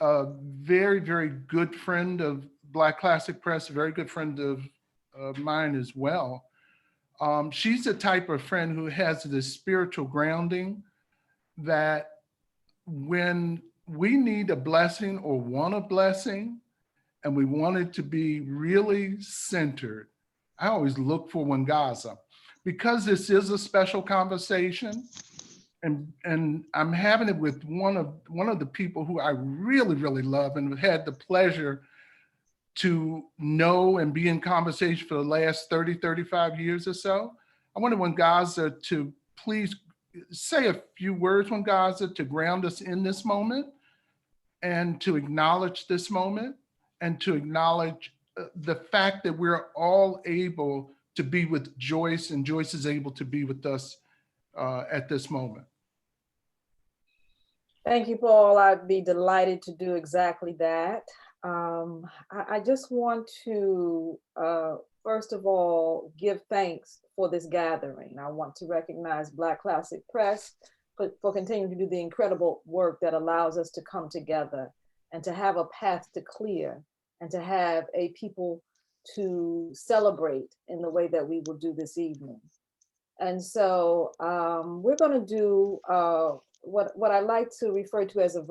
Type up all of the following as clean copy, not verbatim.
a very, very good friend of Black Classic Press, a very good friend of mine as well. She's the type of friend who has this spiritual grounding that when we need a blessing or want a blessing and we want it to be really centered, I always look for Wangaza. Because this is a special conversation, and I'm having it with one of the people who I really, really love and had the pleasure to know and be in conversation for the last 30, 35 years or so. I wanted Wangaza to please say a few words, Wangaza, to ground us in this moment and to acknowledge this moment and to acknowledge the fact that we're all able to be with Joyce and Joyce is able to be with us at this moment. Thank you, Paul. I'd be delighted to do exactly that. I just want to, first of all, give thanks for this gathering. I want to recognize Black Classic Press for continuing to do the incredible work that allows us to come together and to have a path to clear and to have a people to celebrate in the way that we will do this evening. And so we're going to do what I like to refer to as a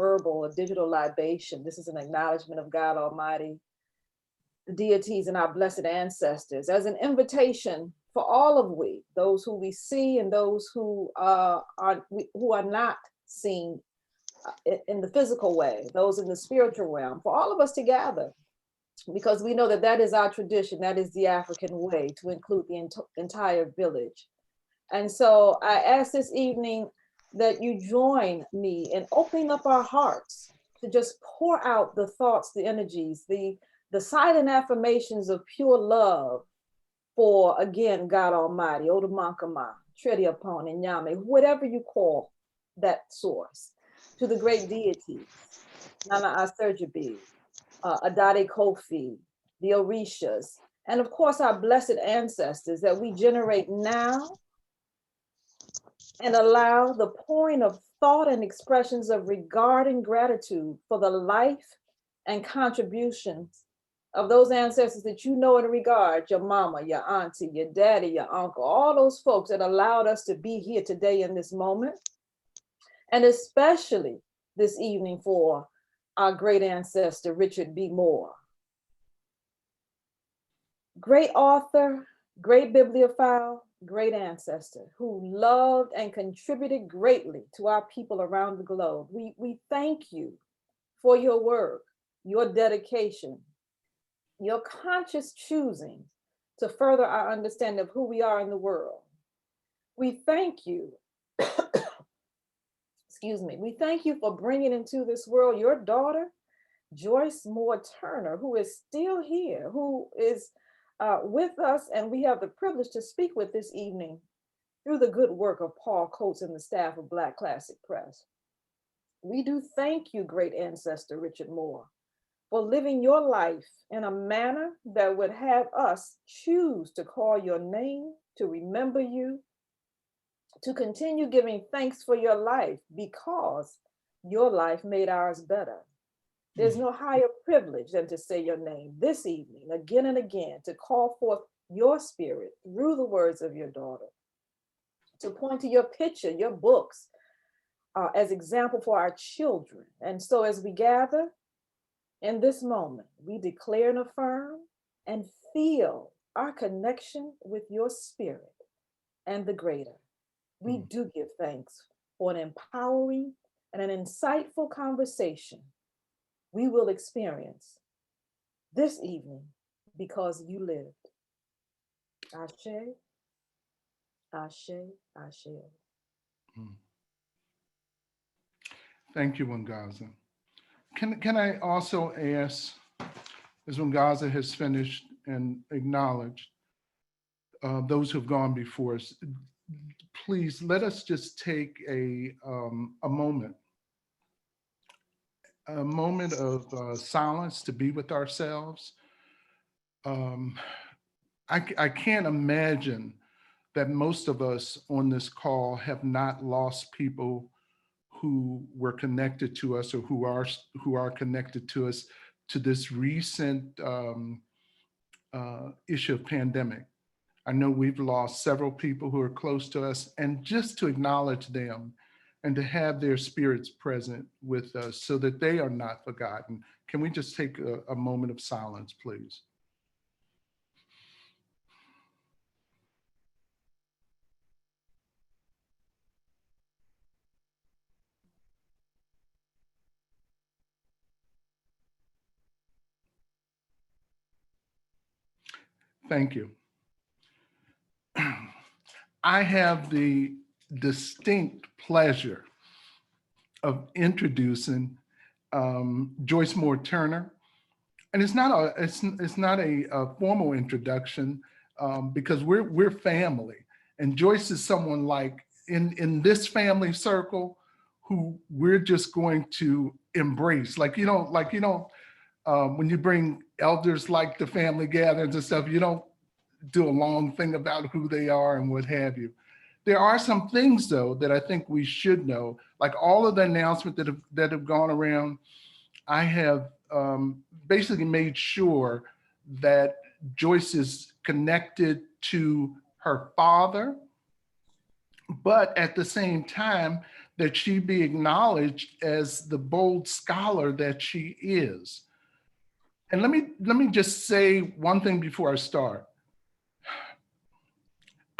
digital libation. This is an acknowledgement of God Almighty, the deities, and our blessed ancestors as an invitation for all of we, those who we see and those who are not seen in the physical way, those in the spiritual realm, for all of us to gather, because we know that that is our tradition, that is the African way, to include the entire village. And so I ask this evening that you join me in opening up our hearts to just pour out the thoughts, the energies, the silent affirmations of pure love for, again, God Almighty, Odumankama, Trediapon, and Nyame, whatever you call that source, to the great deities, Nana Aserjabi, Adade Kofi, the Orishas, and of course our blessed ancestors that we generate now, and allow the pouring of thought and expressions of regard and gratitude for the life and contributions of those ancestors that you know and regard, your mama, your auntie, your daddy, your uncle, all those folks that allowed us to be here today in this moment, and especially this evening for our great ancestor, Richard B. Moore. Great author, great bibliophile, great ancestor who loved and contributed greatly to our people around the globe. We thank you for your work, your dedication, your conscious choosing to further our understanding of who we are in the world. We thank you, excuse me, we thank you for bringing into this world your daughter, Joyce Moore Turner, who is still here, who is with us, and we have the privilege to speak with this evening through the good work of Paul Coates and the staff of Black Classic Press. We do thank you, great ancestor Richard Moore, for living your life in a manner that would have us choose to call your name, to remember you, to continue giving thanks for your life because your life made ours better. There's no higher privilege than to say your name this evening, again and again, to call forth your spirit through the words of your daughter, to point to your picture, your books, as example for our children. And so as we gather in this moment, we declare and affirm and feel our connection with your spirit and the greater. We do give thanks for an empowering and an insightful conversation we will experience this evening because you lived. Ashe, Ashe, Ashe. Thank you, Wangaza. Can I also ask, as Wangaza has finished and acknowledged those who've gone before us, please let us just take a moment of silence to be with ourselves. I can't imagine that most of us on this call have not lost people who were connected to us or who are connected to us to this recent issue of pandemic. I know we've lost several people who are close to us, and just to acknowledge them and to have their spirits present with us so that they are not forgotten. Can we just take a moment of silence, please? Thank you. I have the distinct pleasure of introducing Joyce Moore Turner. And it's not a formal introduction because we're family. And Joyce is someone like in this family circle who we're just going to embrace. When you bring elders like the family gatherings and stuff, you don't do a long thing about who they are and what have you. There are some things though that I think we should know, like all of the announcements that have gone around. I have basically made sure that Joyce is connected to her father, but at the same time that she be acknowledged as the bold scholar that she is. And let me just say one thing before I start.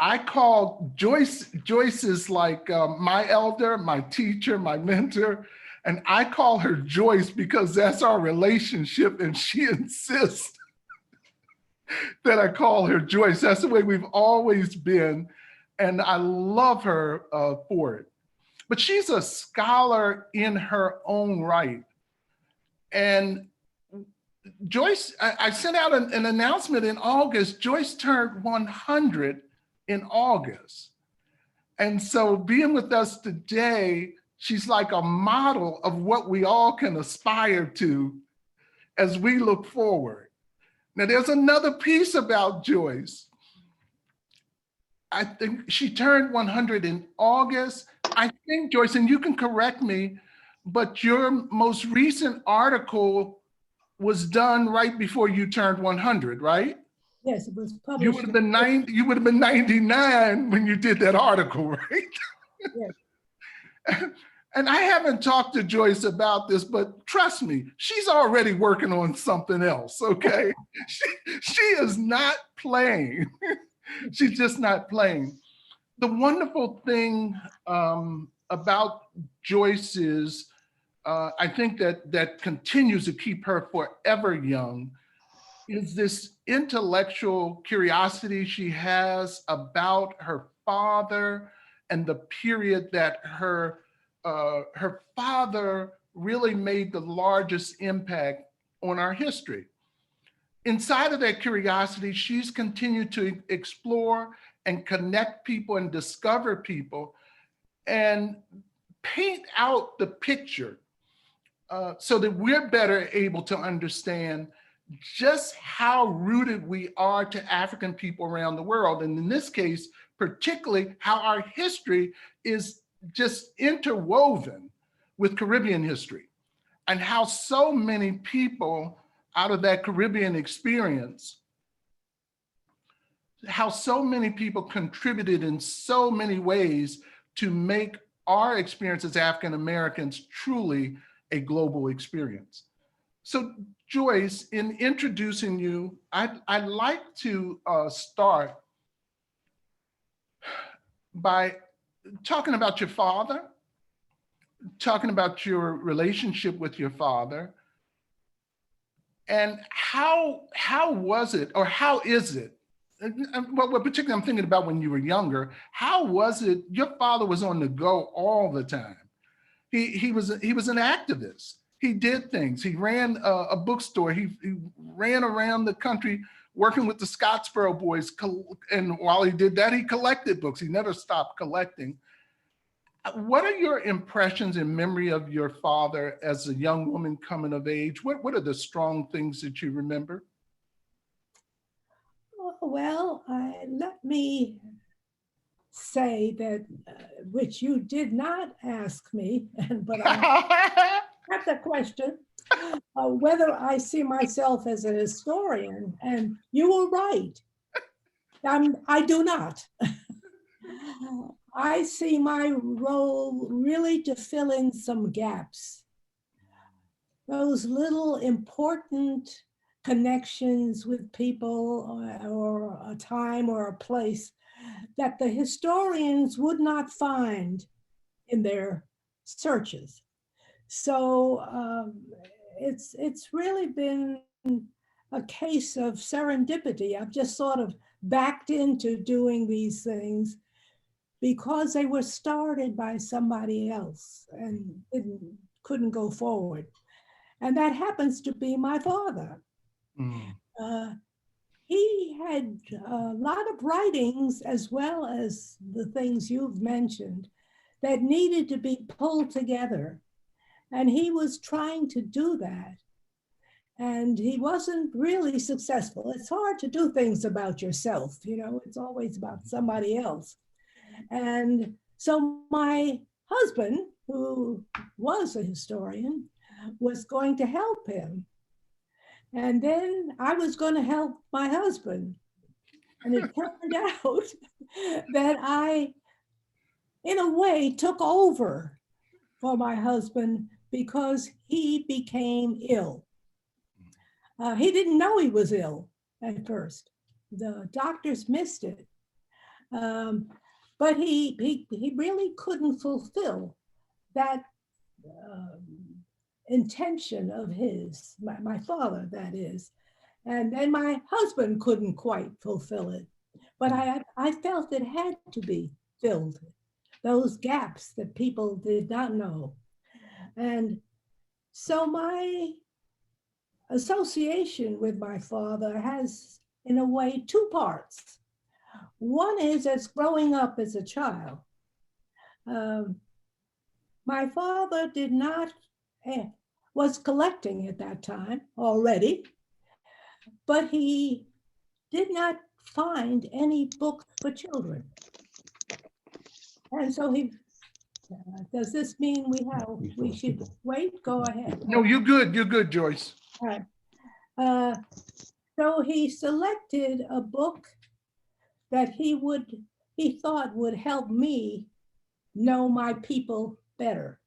I call Joyce is like my elder, my teacher, my mentor, and I call her Joyce because that's our relationship, and she insists that I call her Joyce. That's the way we've always been, and I love her for it. But she's a scholar in her own right. And Joyce, I sent out an announcement in August. Joyce turned 100 in August. And so being with us today, she's like a model of what we all can aspire to as we look forward. Now, there's another piece about Joyce. I think she turned 100 in August. I think, Joyce, and you can correct me, but your most recent article was done right before you turned 100, right? Yes, it was published. You would have been 90. You would have been 99 when you did that article, right? Yes. And I haven't talked to Joyce about this, but trust me, she's already working on something else. Okay, she is not playing. She's just not playing. The wonderful thing about Joyce is, I think that continues to keep her forever young, is this intellectual curiosity she has about her father and the period that her father really made the largest impact on our history. Inside of that curiosity, she's continued to explore and connect people and discover people and paint out the picture so that we're better able to understand just how rooted we are to African people around the world. And in this case, particularly how our history is just interwoven with Caribbean history, and how so many people out of that Caribbean experience, how so many people contributed in so many ways to make our experience as African Americans truly a global experience. So Joyce, in introducing you, I'd like to start by talking about your father, talking about your relationship with your father, and how was it, or how is it, well, particularly I'm thinking about when you were younger, how was it, your father was on the go all the time. He was an activist. He did things. He ran a bookstore. He ran around the country working with the Scottsboro Boys. And while he did that, he collected books. He never stopped collecting. What are your impressions and memory of your father as a young woman coming of age? What are the strong things that you remember? Well, let me say that, which you did not ask me, but I have the question, whether I see myself as a historian, and you were right. I do not. I see my role really to fill in some gaps. Those little important connections with people or a time or a place that the historians would not find in their searches. So it's really been a case of serendipity. I've just sort of backed into doing these things because they were started by somebody else and couldn't go forward. And that happens to be my father. Mm. He had a lot of writings as well as the things you've mentioned that needed to be pulled together. And he was trying to do that. And he wasn't really successful. It's hard to do things about yourself, it's always about somebody else. And so my husband, who was a historian, was going to help him. And then I was going to help my husband. And it turned out that I, in a way, took over for my husband because he became ill. He didn't know he was ill at first. The doctors missed it. But he really couldn't fulfill that intention of his, my father, that is. And then my husband couldn't quite fulfill it. But I felt it had to be filled, those gaps that people did not know. And so my association with my father has, in a way, two parts. One is as growing up as a child. My father did not, was collecting at that time already, but he did not find any books for children. And so he, does this mean we should wait? Go ahead. No, you're good, Joyce. All right. So he selected a book that he thought would help me know my people better.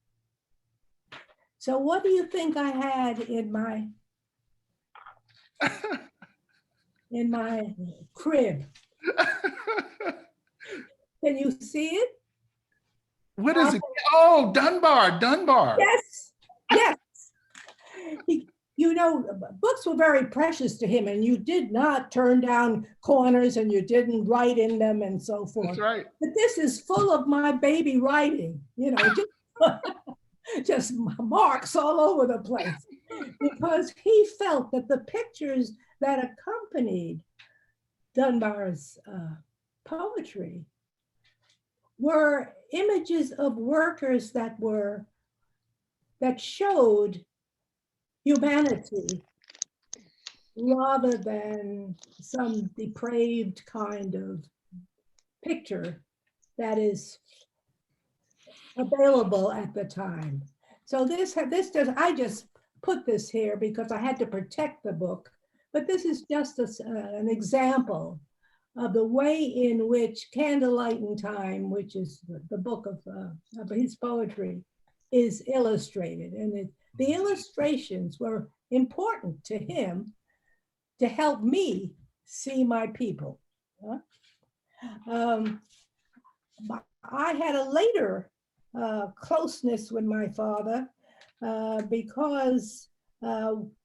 So what do you think I had in my crib? Can you see it? What is it? Oh, Dunbar. Yes, yes. Books were very precious to him, and you did not turn down corners and you didn't write in them and so forth. That's right. But this is full of my baby writing, just marks all over the place, because he felt that the pictures that accompanied Dunbar's poetry were images of workers that showed humanity rather than some depraved kind of picture that is available at the time. So I just put this here because I had to protect the book, but this is just an example of the way in which Candlelight in Time, which is the book of his poetry, is illustrated. And the illustrations were important to him to help me see my people. I had a later closeness with my father because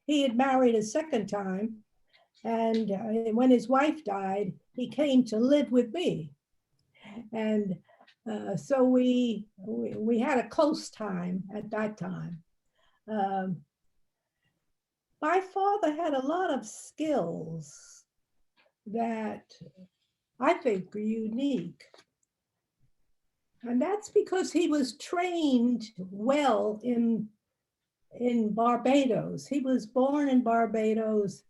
he had married a second time, and when his wife died, he came to live with me, and so we had a close time at that time. My father had a lot of skills that I think are unique. And that's because he was trained well in Barbados. He was born in Barbados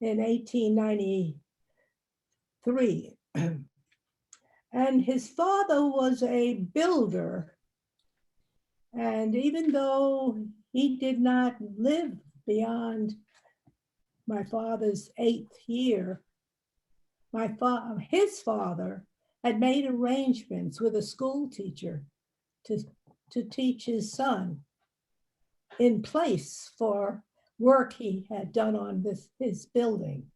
in 1893. And his father was a builder. And even though he did not live beyond my father's 8th year, his father had made arrangements with a school teacher to teach his son in place for work he had done on his building.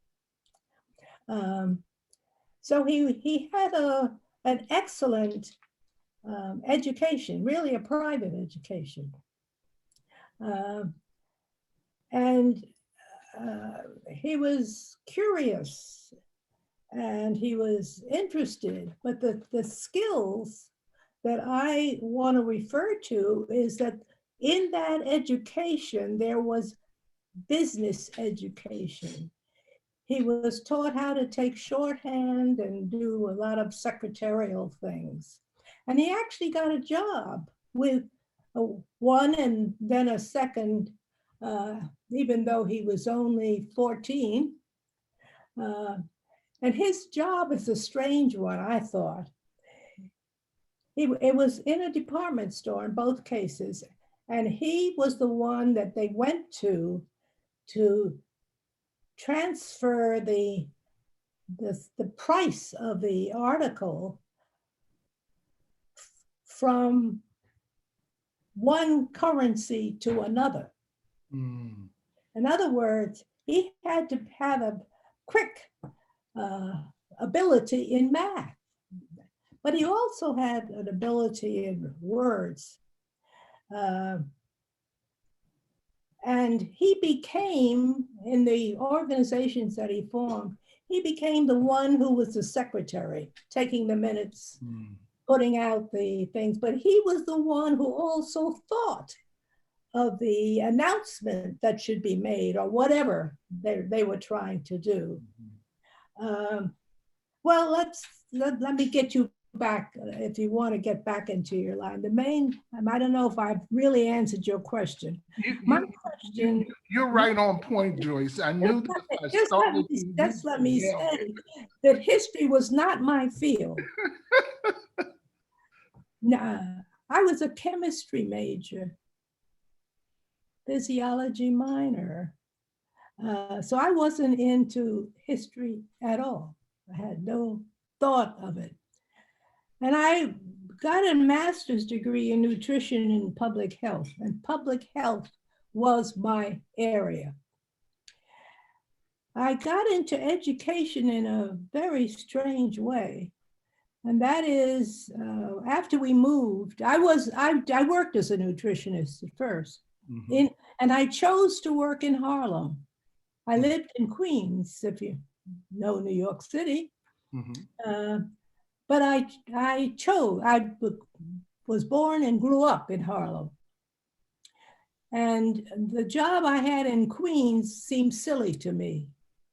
So he had an excellent education, really a private education. And he was curious and he was interested, but the skills that I want to refer to is that in that education, there was business education. He was taught how to take shorthand and do a lot of secretarial things. And he actually got a job with one and then a second, even though he was only 14. And his job is a strange one, I thought. It was in a department store in both cases. And he was the one that they went to transfer the price of the article from one currency to another. Mm. In other words, he had to have a quick ability in math, but he also had an ability in words. And he became, in the organizations that he formed, he became the one who was the secretary, taking the minutes, putting out the things. But he was the one who also thought of the announcement that should be made or whatever they were trying to do. Well, let me get you back if you want to get back into your line. The main, I don't know if I've really answered your question. My question. You're right on point, Joyce. I knew that if I started just let me say that history was not my field. Nah, I was a chemistry major, physiology minor. So I wasn't into history at all. I had no thought of it. And I got a master's degree in nutrition and public health, and public health was my area. I got into education in a very strange way. And that is, after we moved, I worked as a nutritionist at first. And I chose to work in Harlem. I lived in Queens, if you know New York City. But I was born and grew up in Harlem. And the job I had in Queens seemed silly to me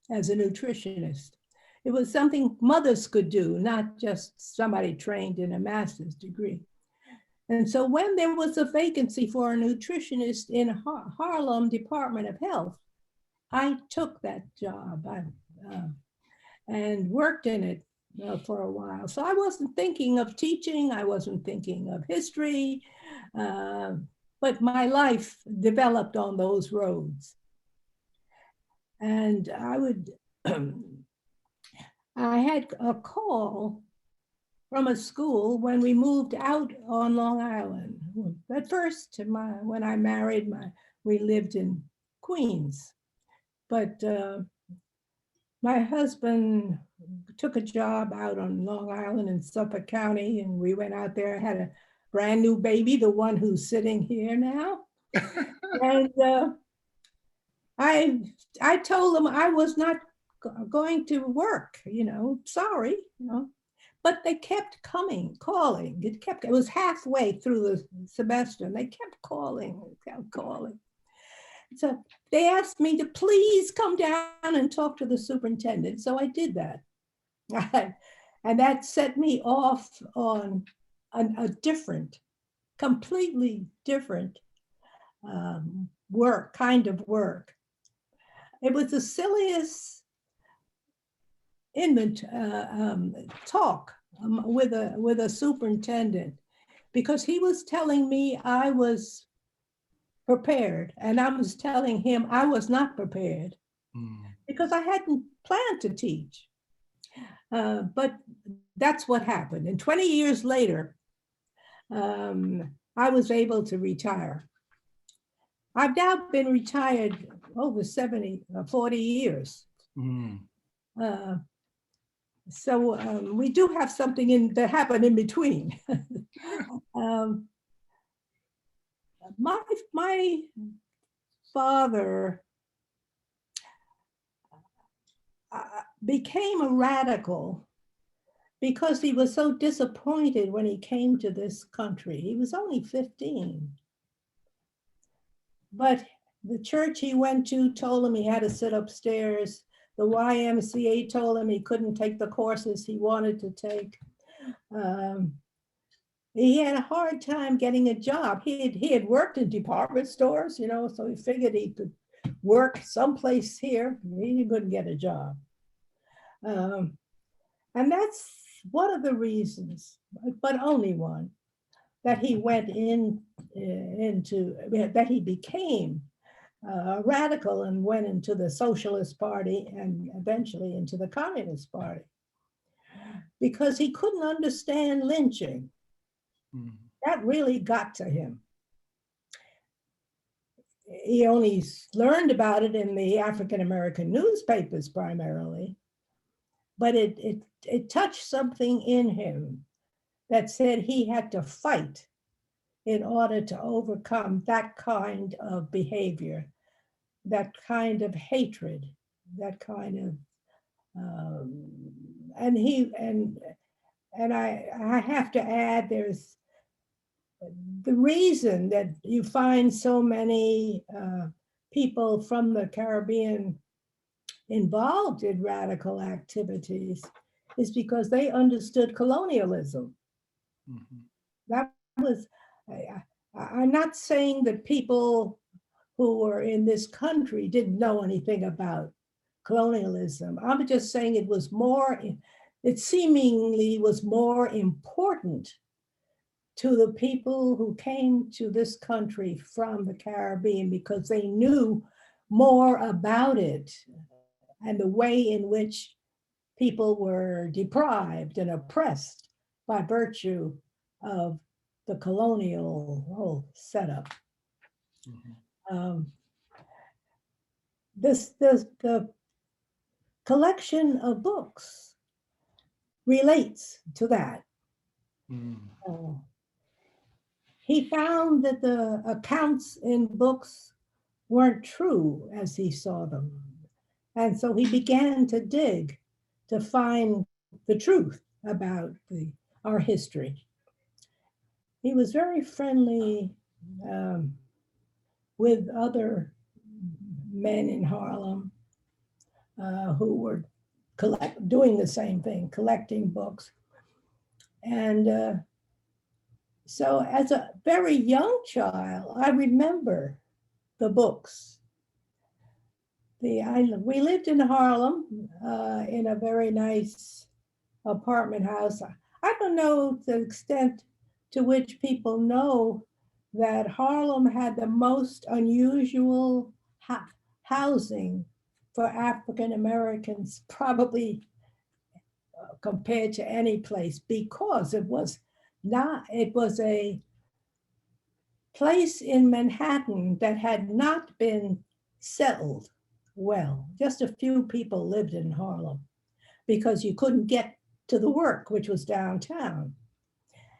as a nutritionist. It was something mothers could do, not just somebody trained in a master's degree. And so when there was a vacancy for a nutritionist in Harlem Department of Health, I took that job and worked in it for a while. So I wasn't thinking of teaching, I wasn't thinking of history, but my life developed on those roads. And I had a call from a school when we moved out on Long Island. At first, when I married, we lived in Queens. But my husband took a job out on Long Island in Suffolk County, and we went out there, had a brand new baby, the one who's sitting here now. And I told them I was not going to work, sorry, but they kept calling. It was halfway through the semester, and they kept calling. So they asked me to please come down and talk to the superintendent. So I did that. And that set me off on a different, completely different kind of work. It was the silliest talk with a superintendent, because he was telling me I was prepared, and I was telling him I was not prepared because I hadn't planned to teach. But that's what happened. And 20 years later, I was able to retire. I've now been retired over 40 years. So we do have something that happened in between. My father became a radical because he was so disappointed when he came to this country. He was only 15. But the church he went to told him he had to sit upstairs. The YMCA told him he couldn't take the courses he wanted to take. He had a hard time getting a job. He had worked in department stores, so he figured he could work someplace here. He couldn't get a job. And that's one of the reasons, but only one, that he went that he became radical and went into the Socialist Party and eventually into the Communist Party, because he couldn't understand lynching. That really got to him. He only learned about it in the African American newspapers primarily, but it touched something in him that said he had to fight in order to overcome that kind of behavior, that kind of hatred, that kind of, and I have to add, there's the reason that you find so many people from the Caribbean involved in radical activities is because they understood colonialism. That was, I'm not saying that people who were in this country didn't know anything about colonialism. I'm just saying it seemingly was more important to the people who came to this country from the Caribbean because they knew more about it and the way in which people were deprived and oppressed by virtue of the colonial whole setup. The collection of books relates to that. He found that the accounts in books weren't true as he saw them. And so he began to dig to find the truth about our history. He was very friendly with other men in Harlem who were doing the same thing, collecting books. And so as a very young child, I remember the books. We lived in Harlem in a very nice apartment house. I don't know the extent to which people know that Harlem had the most unusual housing for African Americans, probably compared to any place, because it was a place in Manhattan that had not been settled well. Just a few people lived in Harlem because you couldn't get to the work, which was downtown.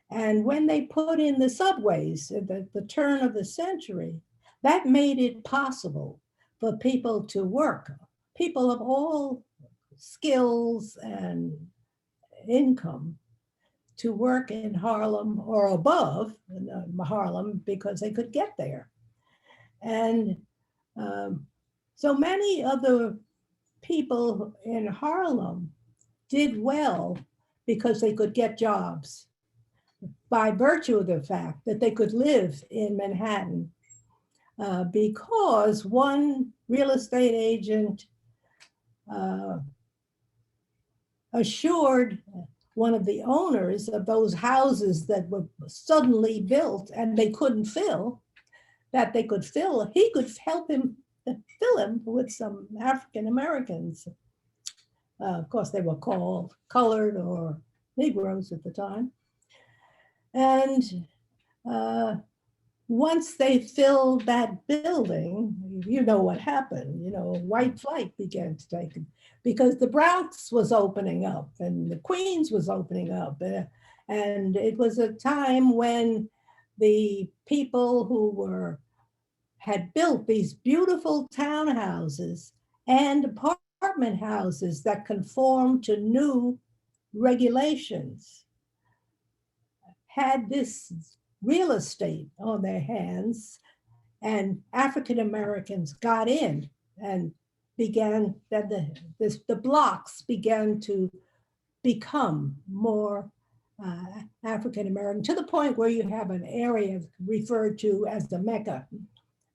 And when they put in the subways at the turn of the century, that made it possible for people to work, people of all skills and income, to work in Harlem or above Harlem because they could get there. And so many of the people in Harlem did well because they could get jobs by virtue of the fact that they could live in Manhattan because one real estate agent assured one of the owners of those houses that were suddenly built and they couldn't fill, that they could fill, he could help him fill him with some African Americans. Of course, they were called colored or Negroes at the time. And once they filled that building, you know what happened. You know, white flight began to take it because the Bronx was opening up and the Queens was opening up. And it was a time when the people who had built these beautiful townhouses and apartment houses that conformed to new regulations had this real estate on their hands, and African Americans got in and began that the blocks began to become more African American, to the point where you have an area referred to as the Mecca.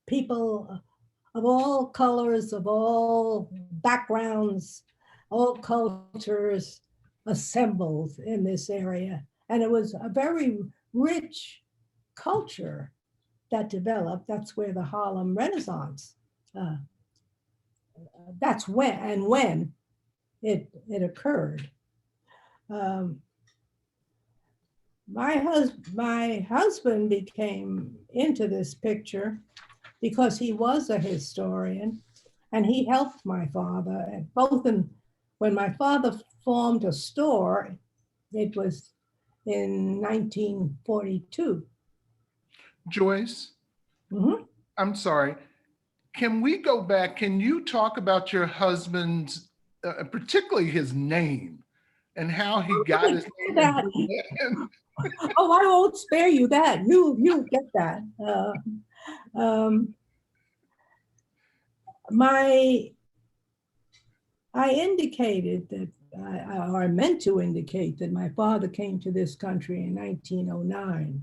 People of all colors, of all backgrounds, all cultures assembled in this area. And it was a very rich culture that developed. That's where the Harlem Renaissance, that's when it occurred. My husband became into this picture because he was a historian and he helped my father, when my father formed a store, it was in 1942. Joyce, I'm sorry. Can we go back? Can you talk about your husband's, particularly his name and how he got his name? Oh, I won't spare you that. You get that. I indicated that, or I meant to indicate that my father came to this country in 1909.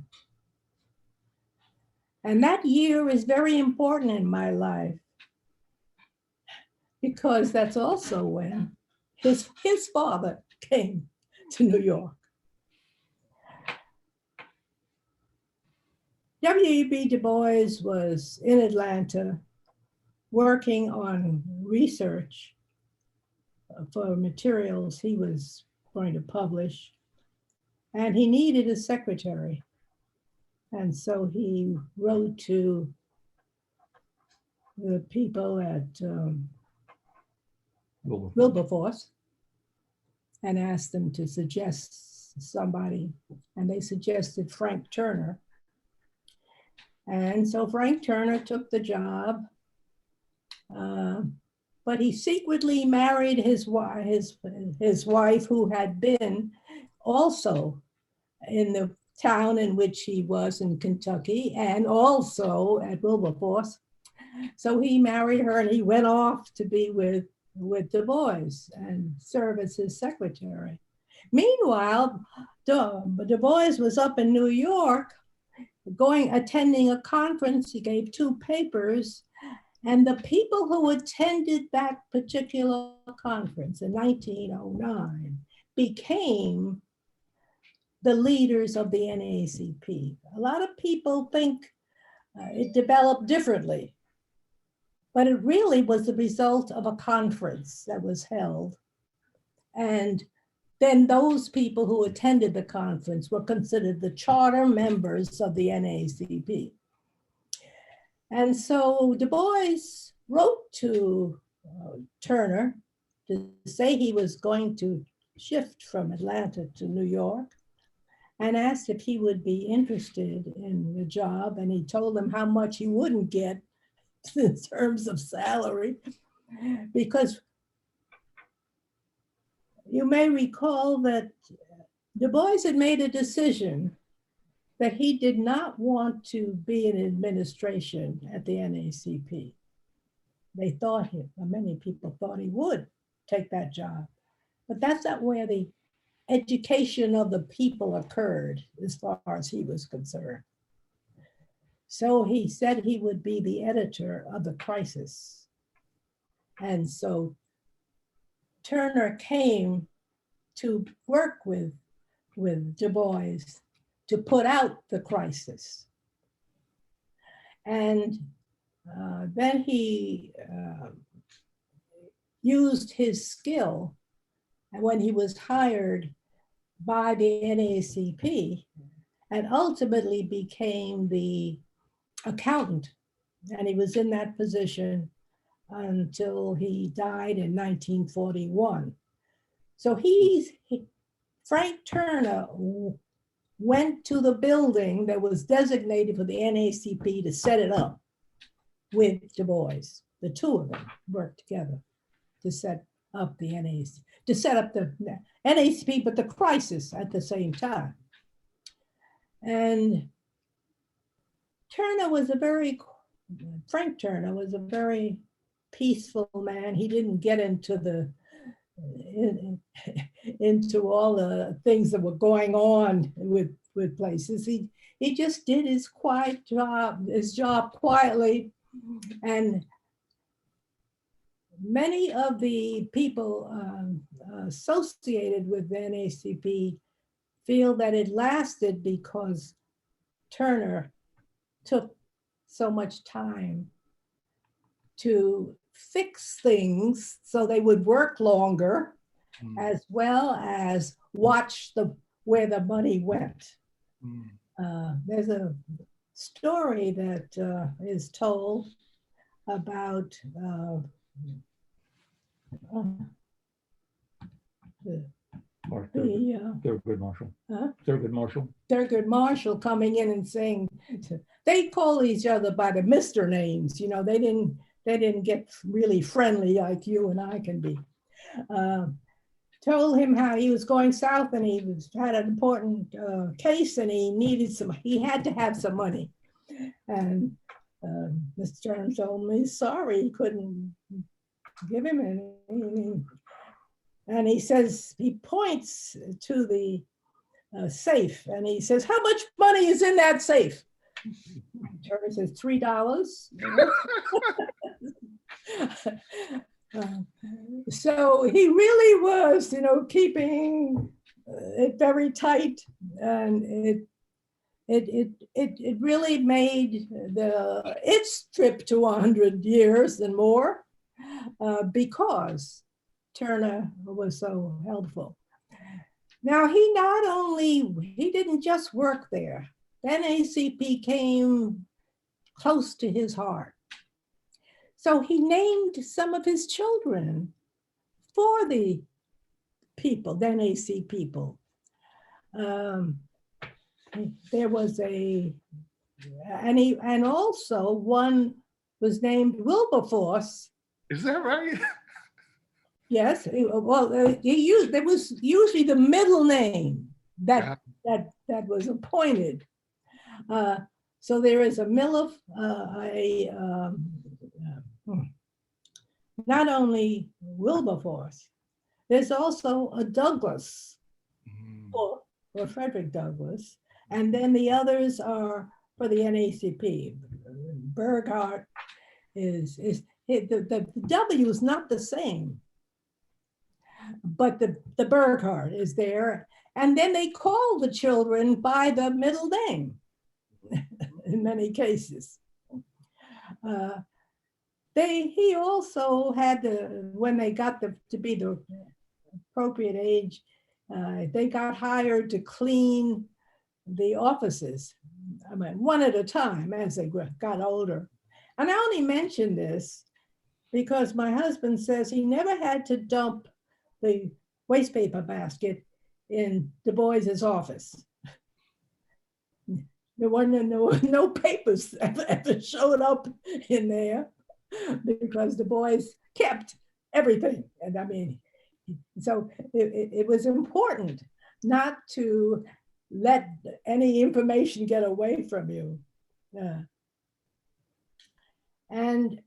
And that year is very important in my life because that's also when his father came to New York. W.E.B. Du Bois was in Atlanta working on research for materials he was going to publish, and he needed a secretary. And so he wrote to the people at Wilberforce and asked them to suggest somebody, and they suggested Frank Turner. And so Frank Turner took the job, but he secretly married his wife, who had been also in the town in which he was in Kentucky and also at Wilberforce. So he married her and he went off to be with Du Bois and serve as his secretary. Meanwhile, Du Bois was up in New York attending a conference. He gave 2 papers, and the people who attended that particular conference in 1909 became the leaders of the NAACP. A lot of people think it developed differently, but it really was the result of a conference that was held. And then those people who attended the conference were considered the charter members of the NAACP. And so Du Bois wrote to Turner to say he was going to shift from Atlanta to New York and asked if he would be interested in the job. And he told him how much he wouldn't get in terms of salary, because you may recall that Du Bois had made a decision that he did not want to be in administration at the NAACP. They thought many people thought he would take that job, but that's not where the education of the people occurred as far as he was concerned. So he said he would be the editor of the Crisis. And so Turner came to work with with Du Bois to put out the crisis. And then he used his skill when he was hired by the NAACP and ultimately became the accountant. And he was in that position until he died in 1941. So Frank Turner went to the building that was designated for the NAACP to set it up with Du Bois. The two of them worked together to set up the NAACP, to set up the NAACP, but the crisis at the same time. And Frank Turner was a very peaceful man. He didn't get into into all the things that were going on with places. He just did his job quietly. And many of the people associated with the NAACP feel that it lasted because Turner took so much time to fix things so they would work longer, as well as watch where the money went. There's a story that is told about Thurgood Marshall. Thurgood Marshall. Thurgood Marshall coming in and saying, they call each other by the Mr. names. You know, they didn't get really friendly like you and I can be. Told him how he was going south and he had an important case and he had to have some money. And Mr. Turner told me, sorry, he couldn't give him any. And he says, he points to the safe and he says, how much money is in that safe? Turner says, $3. So he really was, keeping it very tight, and it really made its trip to 100 years and more because Turner was so helpful. Now he didn't just work there. NAACP came close to his heart. So he named some of his children for the people, the NAACP people. There was and also one was named Wilberforce. Is that right? Yes, well, there was usually the middle name that was appointed. So there is a not only Wilberforce, there's also a Douglas or Frederick Douglass, and then the others are for the NAACP. Burghardt the W is not the same, but the Burghardt is there, and then they call the children by the middle name in many cases. He also had when they got to be the appropriate age, they got hired to clean the offices. I mean, one at a time as they got older. And I only mention this because my husband says he never had to dump the waste paper basket in Du Bois's office. There were no papers ever showed up in there because Du Bois kept everything. And I mean, so it was important not to let any information get away from you. And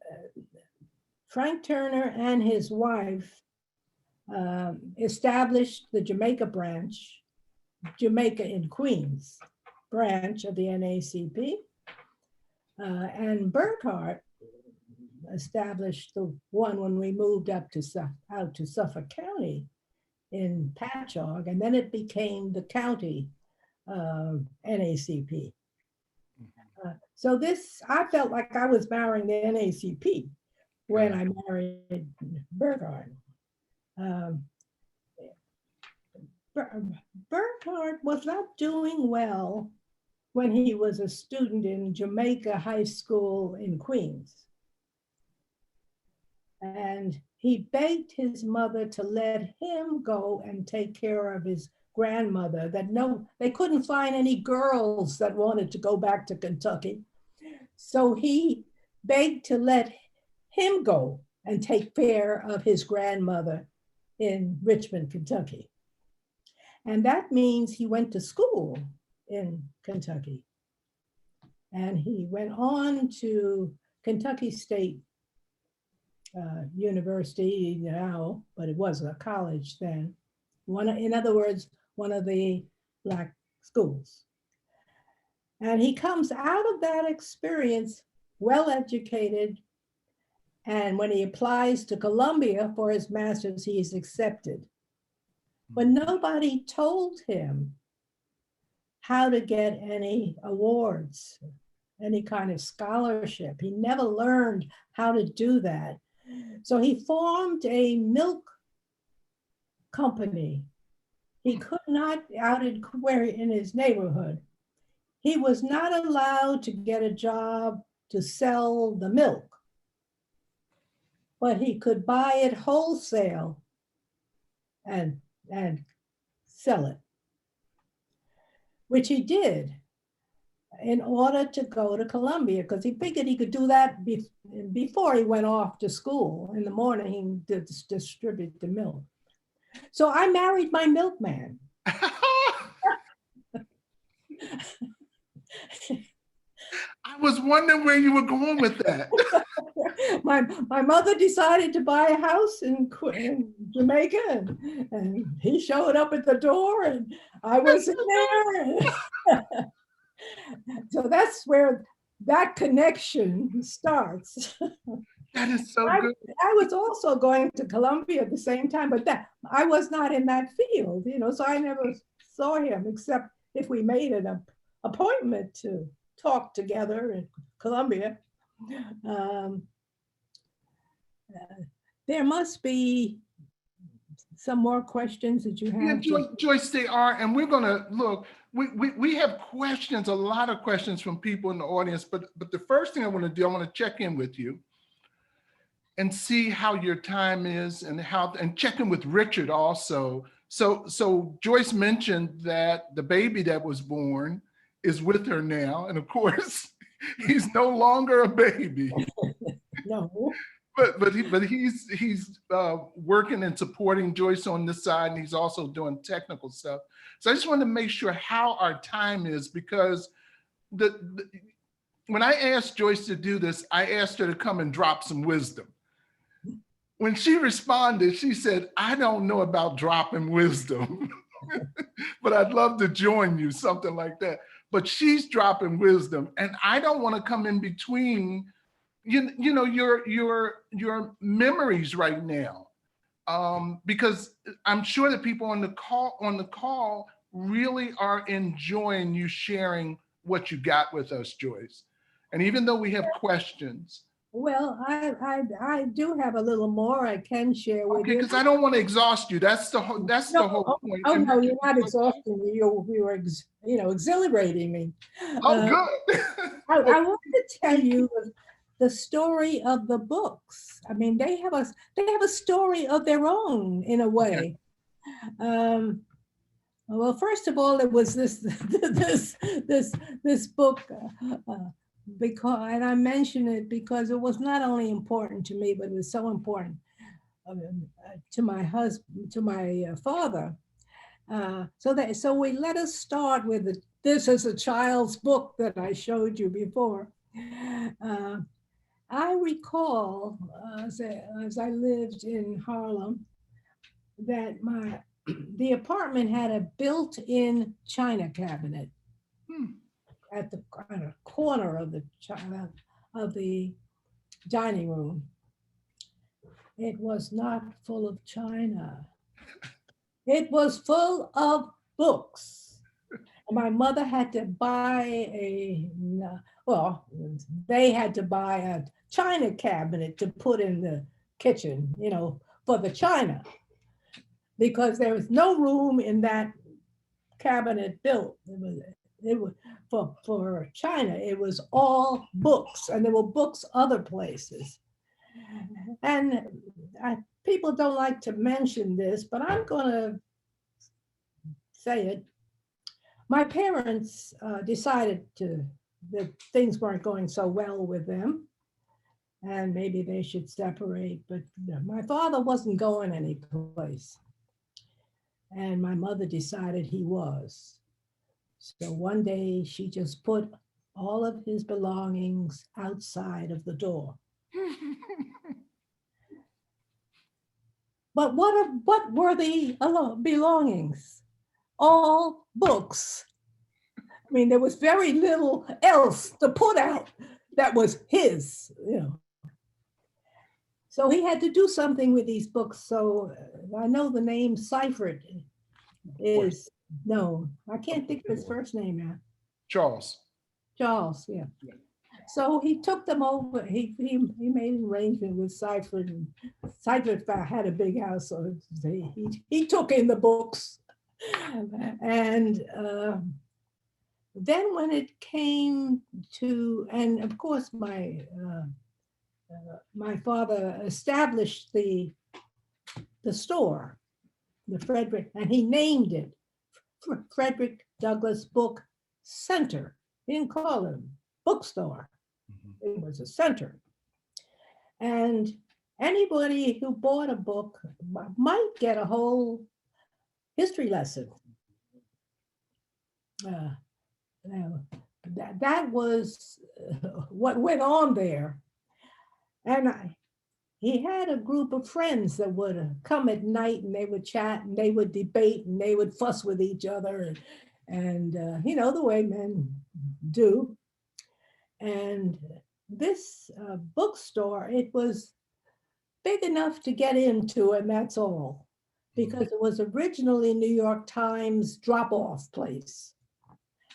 Frank Turner and his wife established the Jamaica branch, Jamaica in Queens branch of the NAACP. And Burghardt established the one when we moved out to Suffolk County in Patchogue, and then it became the county NACP. So I felt like I was marrying the NACP when I married Burkhardt. Burkhardt was not doing well when he was a student in Jamaica High School in Queens. And he begged his mother to let him go and take care of his grandmother, they couldn't find any girls that wanted to go back to Kentucky. So he begged to let him go and take care of his grandmother in Richmond, Kentucky. And that means he went to school in Kentucky. And he went on to Kentucky State University now, but it was a college then. In other words, one of the Black schools. And he comes out of that experience well-educated. And when he applies to Columbia for his master's, he is accepted. But nobody told him how to get any awards, any kind of scholarship. He never learned how to do that. So he formed a milk company. He could not, out in his neighborhood, he was not allowed to get a job to sell the milk, but he could buy it wholesale and sell it, which he did in order to go to Columbia, because he figured he could do that before he went off to school in the morning to distribute the milk. So I married my milkman. I was wondering where you were going with that. My mother decided to buy a house in Jamaica, and he showed up at the door, and I was in there. So that's where that connection starts. That is so good. I was also going to Columbia at the same time, but I was not in that field, so I never saw him except if we made an appointment to talk together in Columbia. There must be some more questions that you have. Yeah, Joyce, they are, and we're gonna look. We have questions, a lot of questions from people in the audience, but the first thing I want to do, I want to check in with you and see how your time is, and check in with Richard also. So Joyce mentioned that the baby that was born is with her now, and of course, he's no longer a baby. No. But he's working and supporting Joyce on this side, and he's also doing technical stuff. So I just wanted to make sure how our time is, because when I asked Joyce to do this, I asked her to come and drop some wisdom. When she responded, she said, "I don't know about dropping wisdom, but I'd love to join you," something like that. But she's dropping wisdom, and I don't want to come in between your memories right now, because I'm sure that people on the call really are enjoying you sharing what you got with us, Joyce. And even though we have questions, well, I do have a little more I can share with you. Because I don't want to exhaust you. That's the whole point. Oh no, you're not exhausting me. You were exhilarating me. Oh, good. I want to tell you the story of the books. I mean, they have a story of their own in a way. Well, first of all, it was this book, and I mention it because it was not only important to me, but it was so important to my husband, to my father. So we let us start with this is a child's book that I showed you before. I recall, as I lived in Harlem, that the apartment had a built-in china cabinet at the corner of the dining room. It was not full of china. It was full of books. My mother had to buy well, they had to buy a china cabinet to put in the kitchen, for the china, because there was no room in that cabinet built. It was for china. It was all books, and there were books other places. And people don't like to mention this, but I'm going to say it. My parents decided that things weren't going so well with them, and maybe they should separate. But my father wasn't going any place, and my mother decided he was. So one day she just put all of his belongings outside of the door. But what were the belongings? All books. I mean, there was very little else to put out that was his. So he had to do something with these books. So I know the name Seifert is known. I can't think of his first name now. Charles. Charles, yeah. So he took them over. He made an arrangement with Seifert, and Seifert had a big house, so he took in the books. And then when it came to, and of course my father established the store, the Frederick, and he named it Frederick Douglass Book Center. He didn't call it a bookstore. It was a center. And anybody who bought a book might get a whole history lesson. That was what went on there. And he had a group of friends that would come at night, and they would chat, and they would debate, and they would fuss with each other, and the way men do. And this bookstore, it was big enough to get into, and that's all, because it was originally New York Times drop-off place,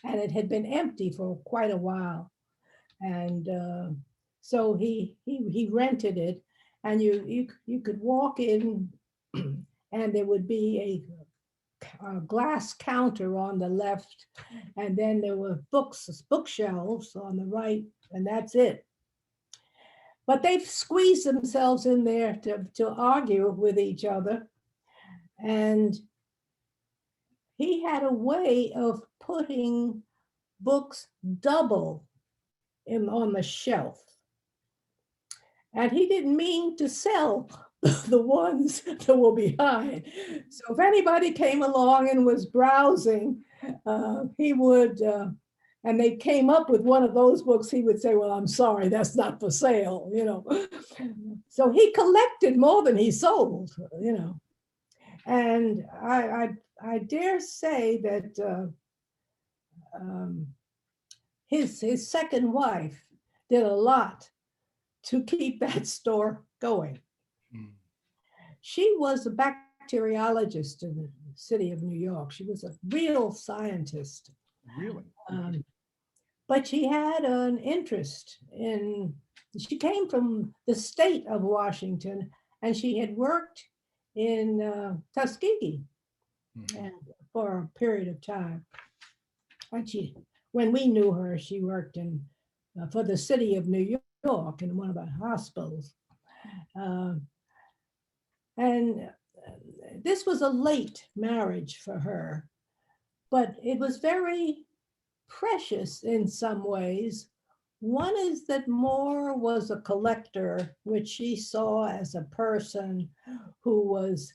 and it had been empty for quite a while. And so he rented it, and you could walk in, and there would be a glass counter on the left, and then there were bookshelves on the right, and that's it. But they've squeezed themselves in there to argue with each other. And he had a way of putting books double on the shelf. And he didn't mean to sell the ones that were behind. So if anybody came along and was browsing, he would, and they came up with one of those books, he would say, well, I'm sorry, that's not for sale, So he collected more than he sold, And I dare say that his second wife did a lot to keep that store going. She was a bacteriologist in the city of New York. She was a real scientist. Really? But she had an interest she came from the state of Washington, and she had worked in Tuskegee for a period of time. And when we knew her, she worked for the city of New York in one of the hospitals. And this was a late marriage for her, but it was very precious in some ways. One is that Moore was a collector, which she saw as a person who was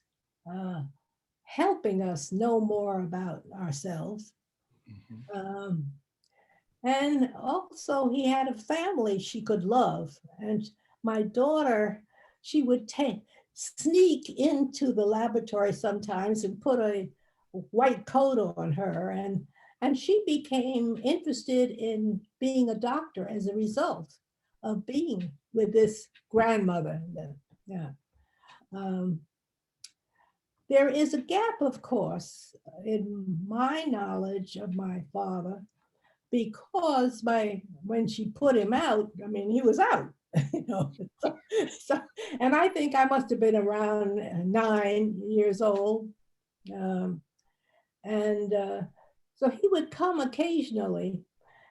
helping us know more about ourselves. And also he had a family she could love. And my daughter, she would sneak into the laboratory sometimes and put a white coat on her. And she became interested in being a doctor as a result of being with this grandmother. Yeah. there is a gap, of course, in my knowledge of my father, because when she put him out, I mean, he was out, you know. So, and I think I must have been around 9 years old. So he would come occasionally,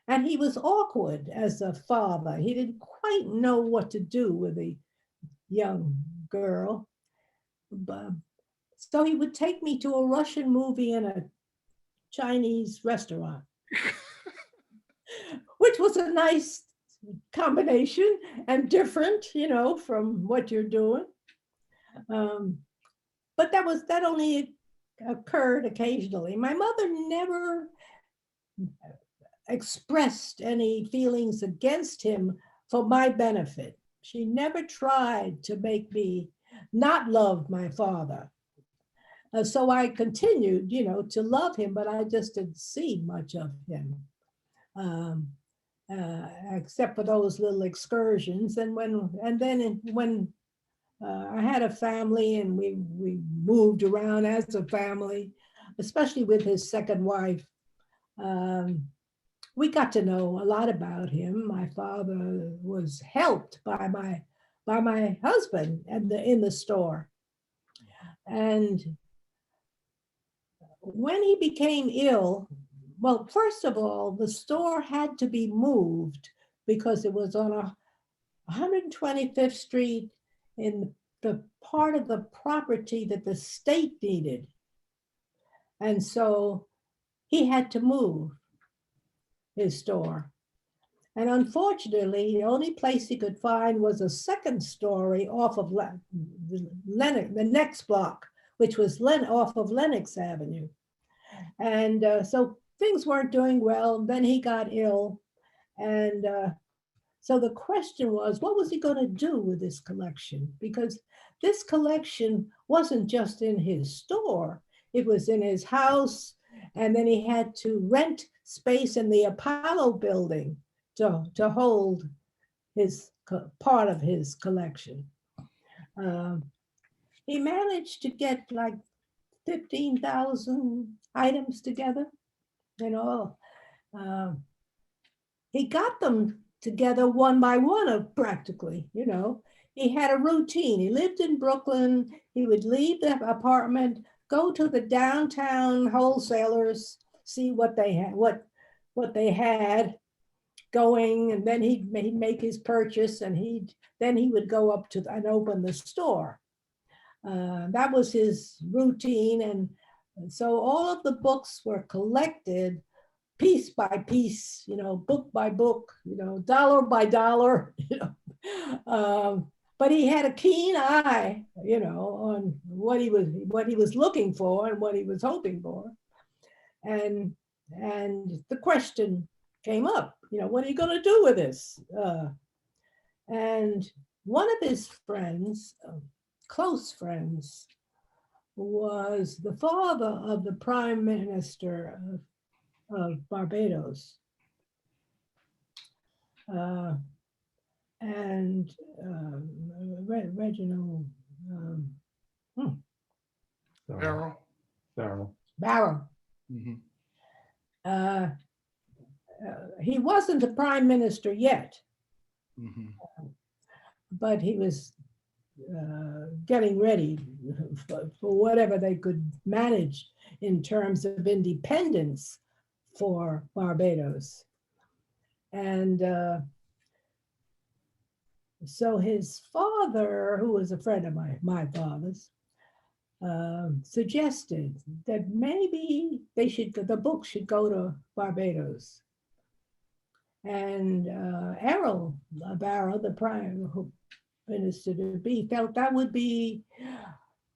and he was awkward as a father. He didn't quite know what to do with a young girl. But, so he would take me to a Russian movie and a Chinese restaurant, which was a nice combination and different, you know, from what you're doing. But that only occurred occasionally. My mother never expressed any feelings against him for my benefit. She never tried to make me not love my father. So I continued, you know, to love him, but I just didn't see much of him, except for those little excursions. And then when I had a family and we moved around as a family, especially with his second wife, we got to know a lot about him. My father was helped by my husband in the store. And when he became ill, well, first of all, the store had to be moved because it was on 125th Street in the part of the property that the state needed. And so he had to move his store. And unfortunately, the only place he could find was a second story off of the next block, which was off of Lenox Avenue. And so things weren't doing well. Then he got ill. And so the question was, what was he going to do with this collection? Because this collection wasn't just in his store, it was in his house. And then he had to rent space in the Apollo building to hold his part of his collection. He managed to get like 15,000 items together, you know. He got them together one by one, practically, you know. He had a routine. He lived in Brooklyn. He would leave the apartment, go to the downtown wholesalers, see what they had going, and then he'd make his purchase, and then he would go up to and open the store. That was his routine, and so all of the books were collected piece by piece, you know, book by book, you know, dollar by dollar, you know. But he had a keen eye, you know, on what he was looking for and what he was hoping for, and the question came up, you know, what are you going to do with this? And one of his friends, close friends, was the father of the Prime Minister of Barbados. And Reginald Barrow. Mm-hmm. He wasn't a prime minister yet, mm-hmm. But he was getting ready for whatever they could manage in terms of independence for Barbados. And so his father, who was a friend of my father's, suggested that maybe the book should go to Barbados. And Errol Barrow, the prime minister to be, felt that would be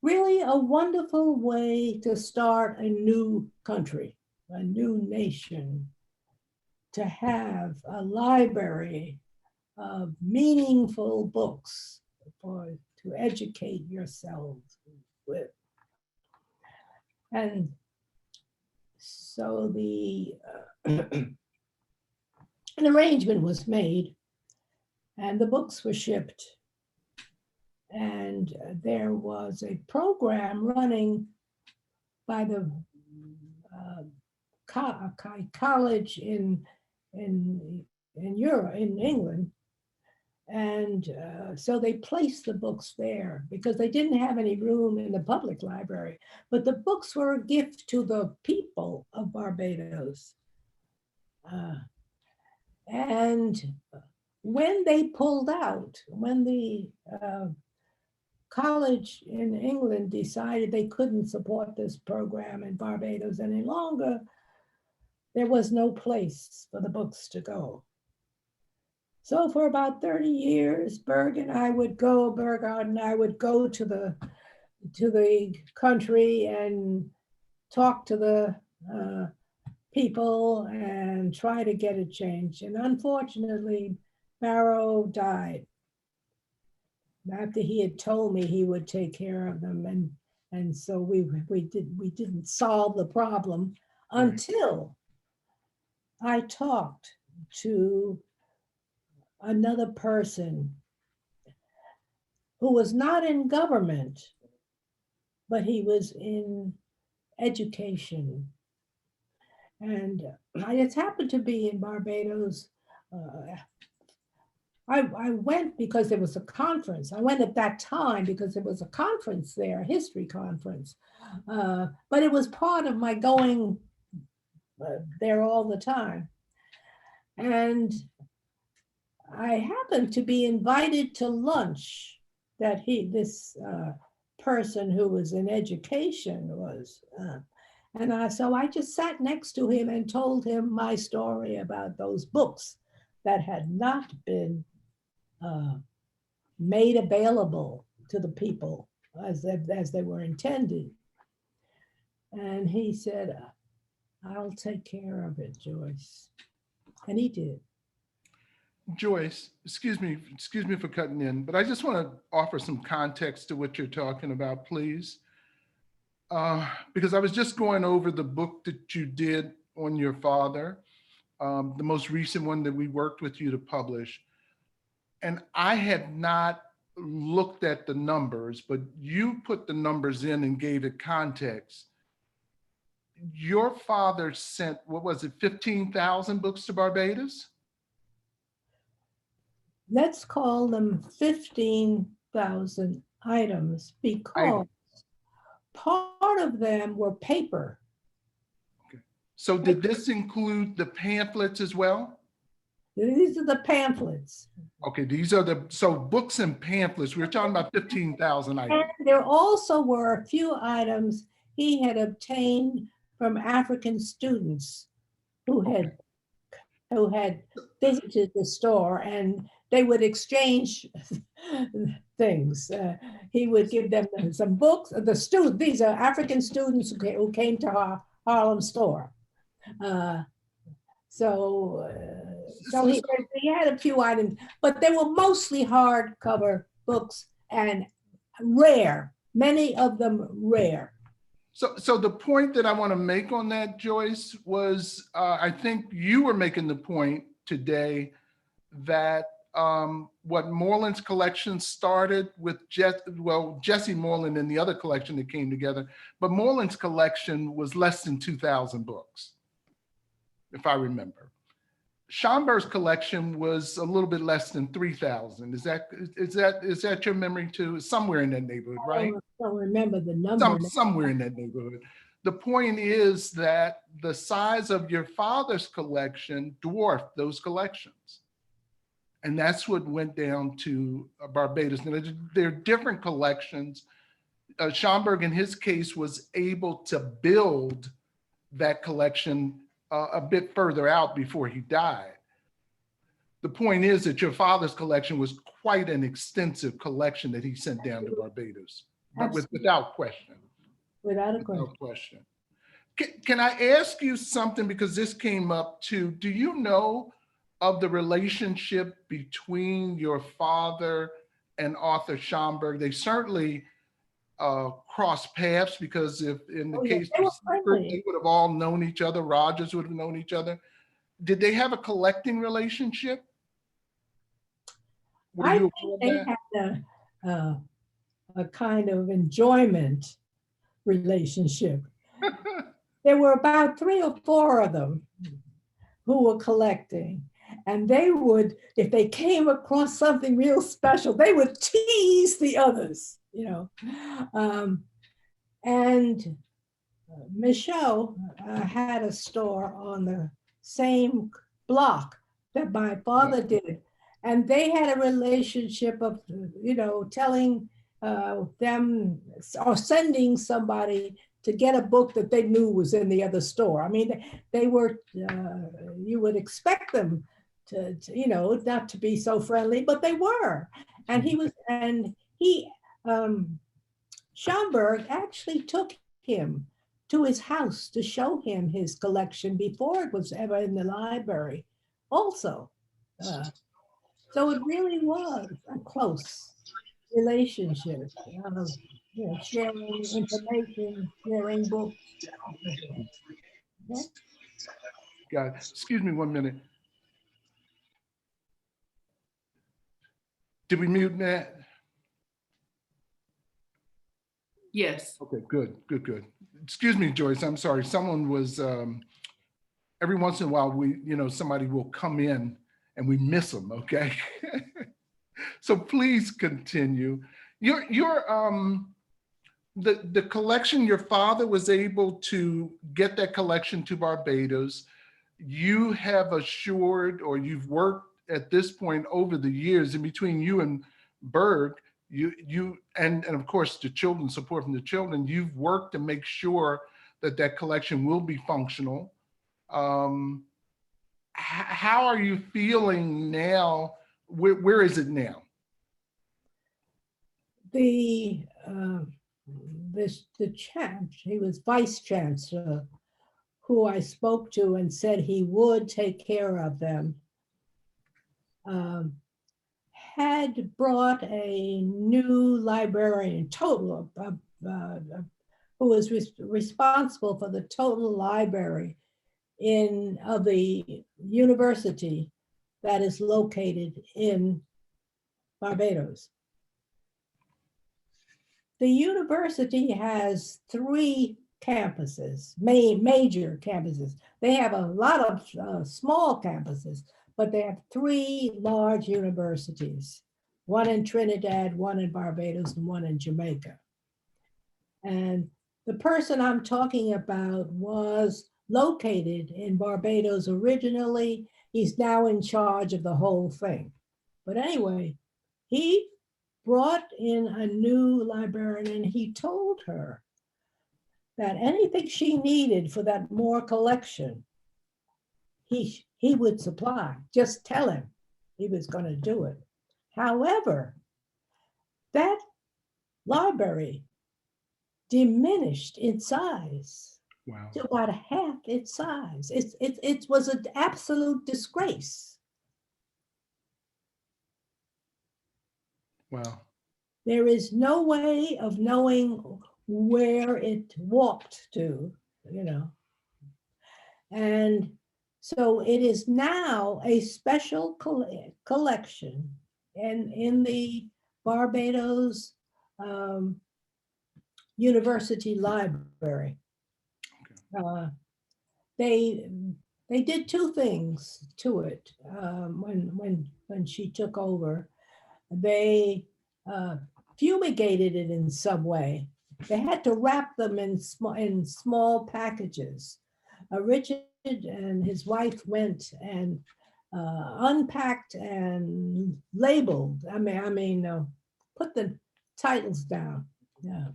really a wonderful way to start a new country, a new nation, to have a library of meaningful books to educate yourselves with. And so an arrangement was made, and the books were shipped. And there was a program running by the college in Europe, in England. And so they placed the books there because they didn't have any room in the public library. But the books were a gift to the people of Barbados. And when they pulled out, when the college in England decided they couldn't support this program in Barbados any longer, there was no place for the books to go. So for about 30 years, Bergard and I would go to the country and talk to the people and try to get it changed. And unfortunately, Barrow died after he had told me he would take care of them. And so we didn't solve the problem until I talked to another person who was not in government, but he was in education. And I just happened to be in Barbados. I went because there was a conference. I went at that time because there was a conference there, a history conference. But it was part of my going there all the time. And I happened to be invited to lunch that this person who was in education was. So I just sat next to him and told him my story about those books that had not been made available to the people as they were intended. And he said, "I'll take care of it, Joyce." And he did. Joyce, excuse me for cutting in, but I just want to offer some context to what you're talking about, please. Because I was just going over the book that you did on your father, the most recent one that we worked with you to publish. And I had not looked at the numbers, but you put the numbers in and gave it context. Your father sent, what was it, 15,000 books to Barbados? Let's call them 15,000 items because part of them were paper. Okay. So did this include the pamphlets as well? These are the pamphlets. Okay, so books and pamphlets, we're talking about 15,000 items. And there also were a few items he had obtained from African students who had visited the store, and they would exchange things. He would give them some books. These are African students who came to our Harlem store. So he had a few items, but they were mostly hardcover books and rare, many of them rare. So the point that I want to make on that, Joyce, was I think you were making the point today that what Moreland's collection started with Jesse Moreland and the other collection that came together, but Moreland's collection was less than 2,000 books, if I remember. Schomburg's collection was a little bit less than 3,000. Is that your memory too? Somewhere in that neighborhood, right? I don't remember the number. Somewhere in that neighborhood. The point is that the size of your father's collection dwarfed those collections. And that's what went down to Barbados. Now, there are different collections. Schomburg, in his case, was able to build that collection a bit further out before he died. The point is that your father's collection was quite an extensive collection that he sent down to Barbados, but without question. Without a question. Can I ask you something, because this came up too? Do you know of the relationship between your father and Arthur Schomburg? They certainly cross paths, because if in the case of Seifert, they would have all known each other. Rogers would have known each other. Did they have a collecting relationship? I think they had a kind of enjoyment relationship. there were about 3 or 4 of them who were collecting. And they would, if they came across something real special, they would tease the others, you know. And Michaud had a store on the same block that my father did. And they had a relationship of, you know, telling them or sending somebody to get a book that they knew was in the other store. I mean, they were, you would expect them to, you know, not to be so friendly, but they were. And he, Schomburg actually took him to his house to show him his collection before it was ever in the library also. So it really was a close relationship of, you know, sharing information, sharing books. Okay. God, excuse me 1 minute. Did we mute Matt? Yes. Okay, good. Excuse me, Joyce, I'm sorry. Someone was, every once in a while, somebody will come in and we miss them, okay? So please continue. The collection, your father was able to get that collection to Barbados. You have assured, or you've worked at this point over the years in between you and Berg, and of course the children, support from the children, you've worked to make sure that that collection will be functional. How are you feeling now? Where is it now? The he was vice chancellor, who I spoke to and said he would take care of them, had brought a new librarian, who was responsible for the total library of the university that is located in Barbados. The university has 3 campuses, major campuses. They have a lot of small campuses, but they have 3 large universities, one in Trinidad, one in Barbados, and one in Jamaica. And the person I'm talking about was located in Barbados originally. He's now in charge of the whole thing. But anyway, he brought in a new librarian and he told her that anything she needed for that more collection, he would supply. Just tell him he was going to do it. However, that library diminished in size. Wow. To about half its size. It was an absolute disgrace. Wow. There is no way of knowing where it walked to, you know. And so it is now a special collection in the Barbados University Library. Okay. They did 2 things to it when she took over. They fumigated it in some way. They had to wrap them in small packages. Richard and his wife went and unpacked and labeled. Put the titles down. Yeah.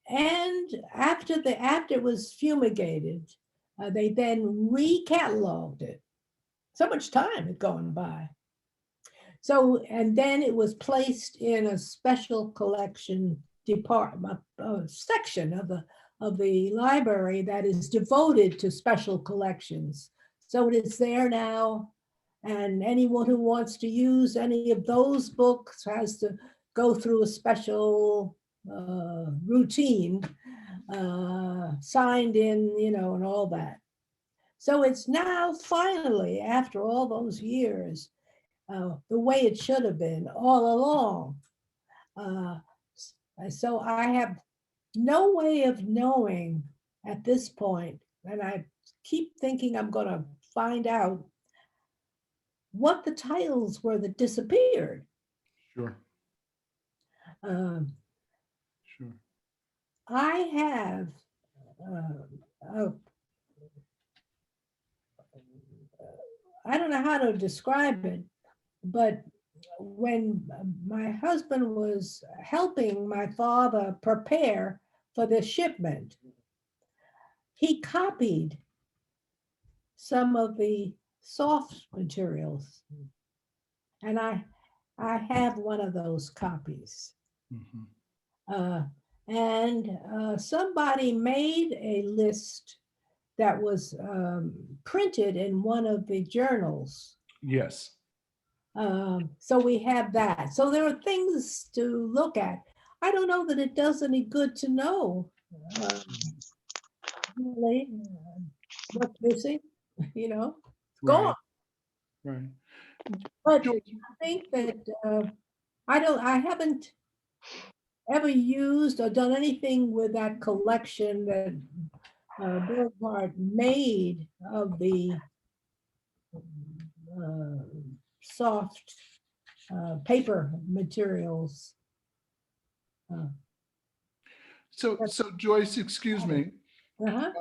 And after it was fumigated, they then recatalogued it. So much time had gone by. So, and then it was placed in a special collection department, section of the library that is devoted to special collections. So it is there now, and anyone who wants to use any of those books has to go through a special routine, signed in, you know, and all that. So it's now finally, after all those years, the way it should have been all along. So I have no way of knowing at this point, and I keep thinking I'm going to find out what the titles were that disappeared. Sure, Um, sure. I have a I don't know how to describe it, but when my husband was helping my father prepare for the shipment, he copied some of the soft materials. And I have one of those copies. Mhm. And somebody made a list that was printed in one of the journals. Yes. So we have that. So there are things to look at. I don't know that it does any good to know really what's missing, you know, it's gone. Right. But Joyce, I think that I haven't ever used or done anything with that collection that Burghardt made of the uh, soft paper materials. so Joyce, excuse me. Uh-huh.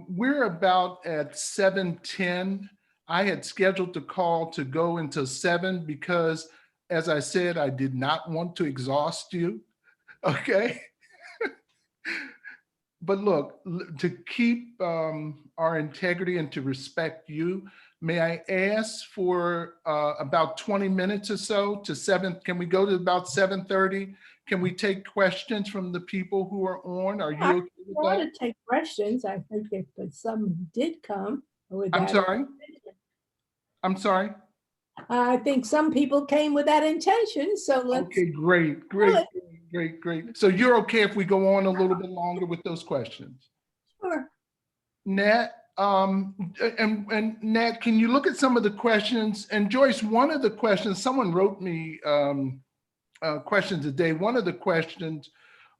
We're about at 7:10. I had scheduled the call to go until 7 because, as I said, I did not want to exhaust you. Okay. But look, to keep our integrity and to respect you, may I ask for about 20 minutes or so to 7? Can we go to about 7:30? Can we take questions from the people who are on? Are I you okay with want that? to take questions. I think if some did come with I'm that. sorry. I'm sorry. I think some people came with that intention. So let's Okay, great, do great, it. great, great. So you're okay if we go on a little bit longer with those questions? Sure. Nat, and Nat, can you look at some of the questions? And Joyce, one of the questions, someone wrote me questions today. One of the questions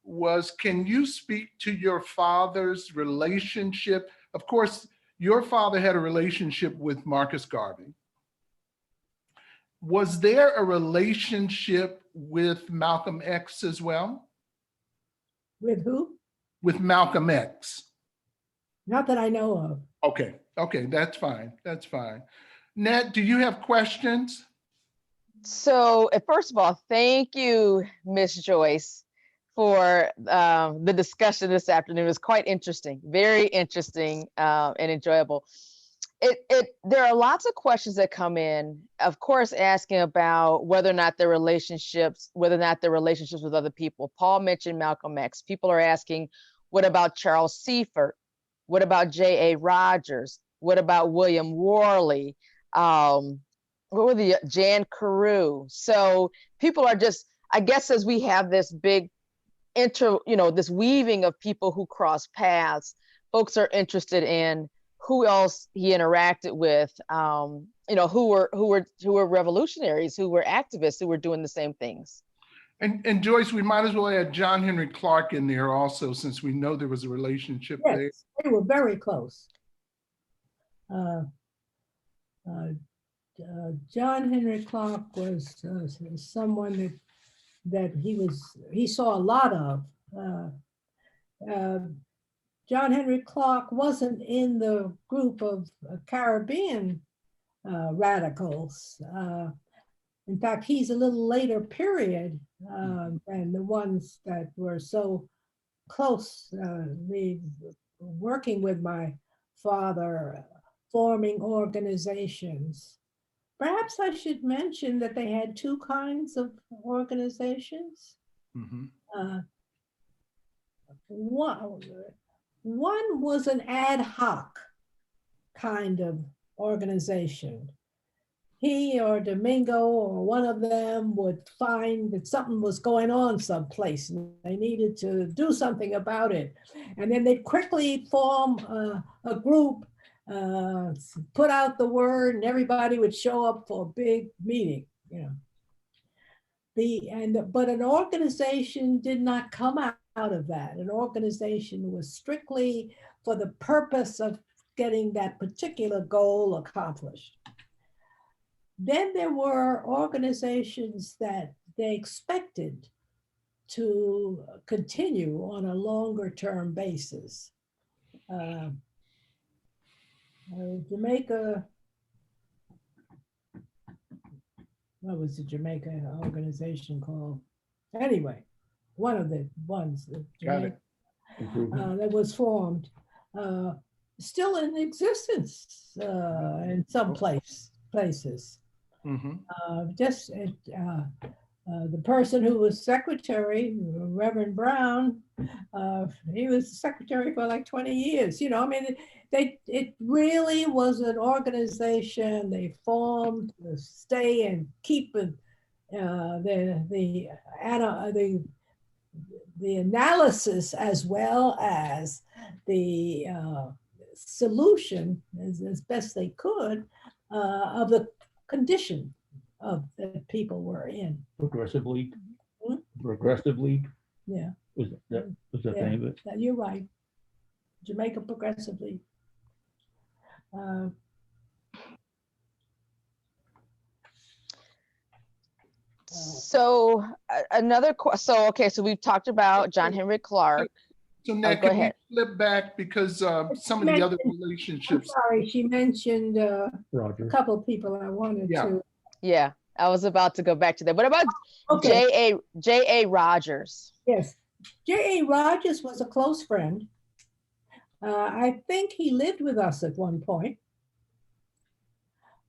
was, can you speak to your father's relationship? Of course, your father had a relationship with Marcus Garvey. Was there a relationship with Malcolm X as well? With who? With Malcolm X? Not that I know of. Okay, okay, that's fine, that's fine. Nat, do you have questions? So, first of all, thank you, Miss Joyce, for the discussion this afternoon. It was quite interesting, very interesting and enjoyable. There are lots of questions that come in, of course, asking about whether or not their relationships with other people. Paul mentioned Malcolm X. People are asking, what about Charles Seifert? What about J.A. Rogers? What about William Worley? What were the Jan Carew? So people are just, I guess, as we have this big this weaving of people who cross paths, folks are interested in who else he interacted with, who were revolutionaries, who were activists, who were doing the same things. And Joyce, we might as well add John Henry Clark in there also, since we know there was a relationship there. Yes, they were very close. John Henry Clark was someone that he saw a lot of. John Henry Clark wasn't in the group of Caribbean radicals. In fact, he's a little later period than the ones that were so close, working with my father, forming organizations. Perhaps I should mention that they had two kinds of organizations. Mhm. One was an ad hoc kind of organization. He or Domingo or one of them would find that something was going on someplace and they needed to do something about it. And then they'd quickly form a group, put out the word, and everybody would show up for a big meeting. but an organization did not come out of that. An organization was strictly for the purpose of getting that particular goal accomplished. Then there were organizations that they expected to continue on a longer term basis. Jamaica, what was the Jamaica organization called? Anyway, one of the ones that Jamaica, that was formed, still in existence in some places. Just the person who was secretary, Reverend Brown, he was secretary for like 20 years. You know, I mean, it really was an organization they formed to stay and keep the analysis as well as the solution as best they could of the condition of that people were in. Progressive League. Hmm? Progressive League. Yeah. Was that the Yeah. name of it? You're right. Jamaica Progressive League. So okay, so we've talked about John Henry Clark. So now go can we ahead. flip back because some of the other relationships. I'm sorry, she mentioned a Roger. couple of people I wanted to. Yeah, I was about to go back to that. What about Okay. J.A. Rogers? Yes, J.A. Rogers was a close friend. I think he lived with us at one point.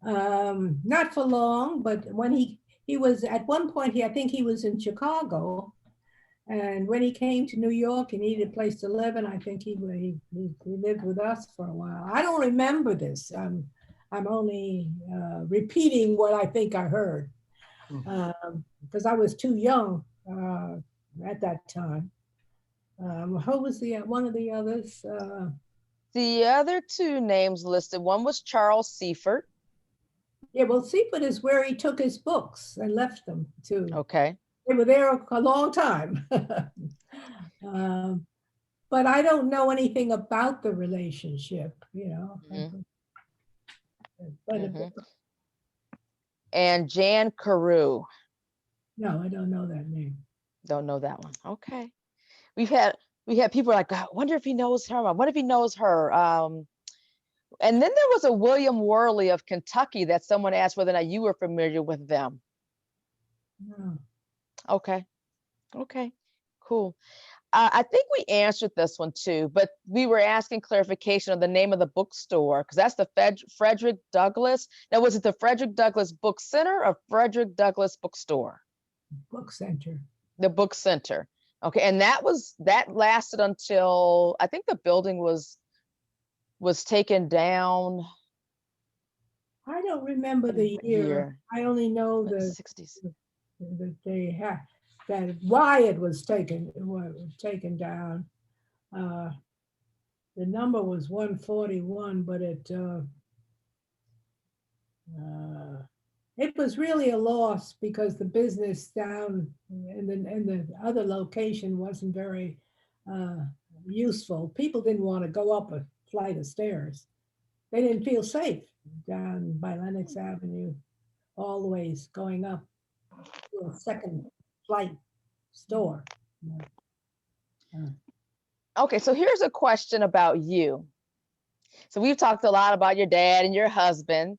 Not for long, but when he was at one point, I think he was in Chicago. And when he came to New York, he needed a place to live, and I think he lived with us for a while. I don't remember this. I'm only repeating what I think I heard, because I was too young at that time. Who was one of the others? The other two names listed, one was Charles Seifert. Yeah, well, Seifert is where he took his books and left them too. Okay. They were there a long time. But I don't know anything about the relationship, you know. And Jan Carew. No, I don't know that name. Don't know that one. Okay. We had people like, I wonder if he knows her. I wonder if he knows her. And then there was a William Worley of Kentucky that someone asked whether or not you were familiar with them. No. Okay. Okay. Cool. I think we answered this one too, but we were asking clarification on the name of the bookstore because that's the Frederick Douglass. Now, was it the Frederick Douglass Book Center or Frederick Douglass Bookstore? Book Center. The Book Center. Okay, and that lasted until I think the building was taken down. I don't remember the year. I only know the 60s. That they had that why it was taken down. The number was 141, but it was really a loss because the business down in the other location wasn't very useful. People didn't want to go up a flight of stairs. They didn't feel safe down by Lenox Avenue, all the ways going up to a second flight store. Okay, so here's a question about you. So we've talked a lot about your dad and your husband.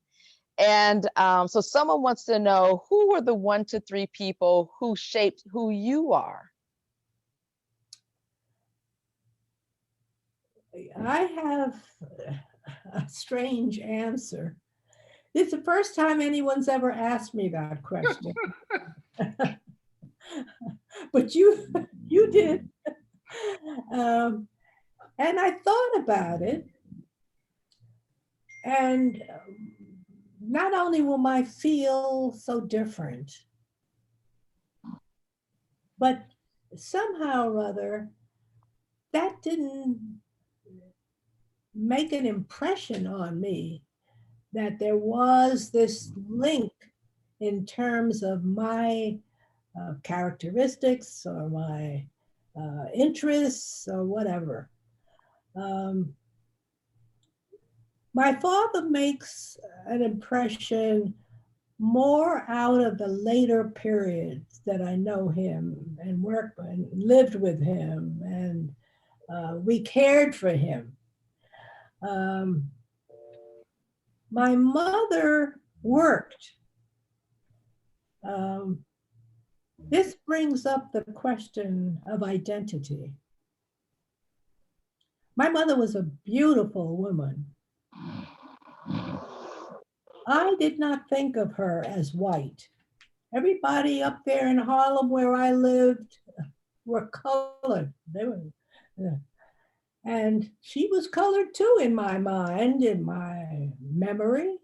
And so someone wants to know, who were the 1 to 3 people who shaped who you are? I have a strange answer. It's the first time anyone's ever asked me that question. But you did. And I thought about it. And not only will I feel so different, but somehow or other, that didn't make an impression on me that there was this link in terms of my characteristics or my interests or whatever. My father makes an impression more out of the later periods that I know him and worked and lived with him, and we cared for him. My mother worked. This brings up the question of identity. My mother was a beautiful woman. I did not think of her as white. Everybody up there in Harlem where I lived were colored. They were, and she was colored too in my mind, in my memory,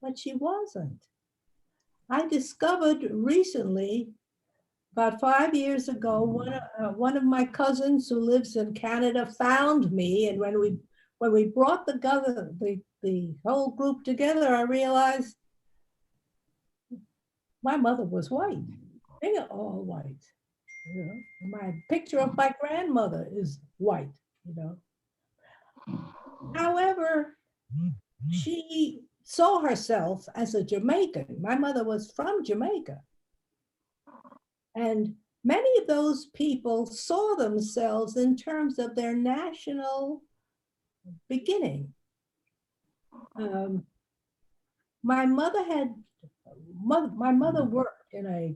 but she wasn't. I discovered recently, about 5 years ago, one of my cousins who lives in Canada found me, and when we brought the whole group together, I realized my mother was white. They are all white. You know, my picture of my grandmother is white. You know, however, she saw herself as a Jamaican. My mother was from Jamaica. And many of those people saw themselves in terms of their national beginning. My mother worked in a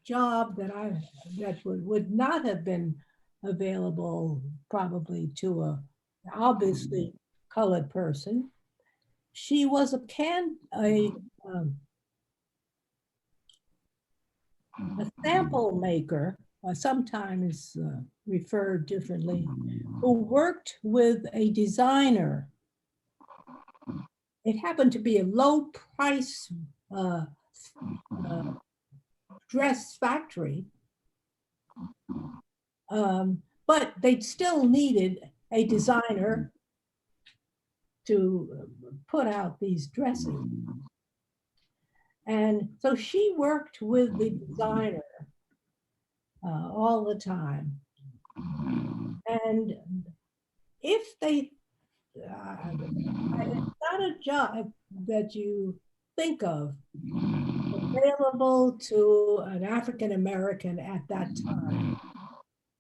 job that would not have been available probably to a obviously colored person. She was a sample maker, sometimes referred differently, who worked with a designer. It happened to be a low price dress factory, but they still needed a designer to put out these dresses. And so she worked with the designer all the time. And if they, it's not a job that you think of available to an African American at that time.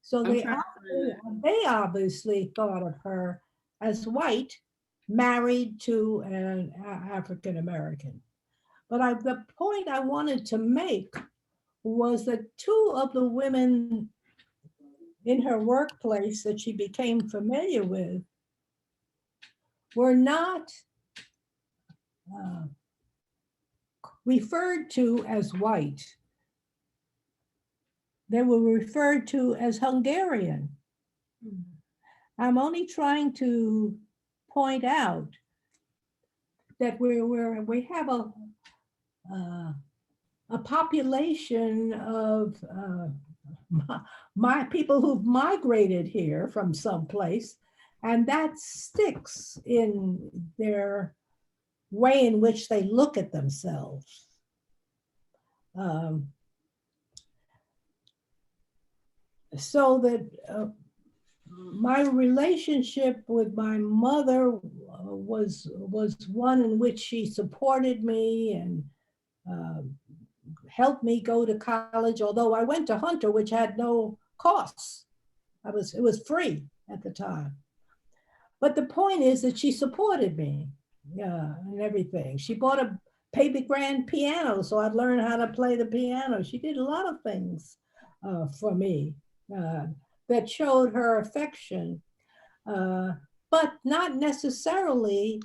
So they obviously thought of her as white, married to an African American. But the point I wanted to make was that two of the women in her workplace that she became familiar with were not referred to as white. They were referred to as Hungarian. I'm only trying to point out that we have a population of my people who've migrated here from someplace, and that sticks in their way in which they look at themselves. So that my relationship with my mother was one in which she supported me and helped me go to college, although I went to Hunter, which had no costs. It was free at the time. But the point is that she supported me and everything. She bought a baby grand piano so I'd learn how to play the piano. She did a lot of things for me that showed her affection, but not necessarily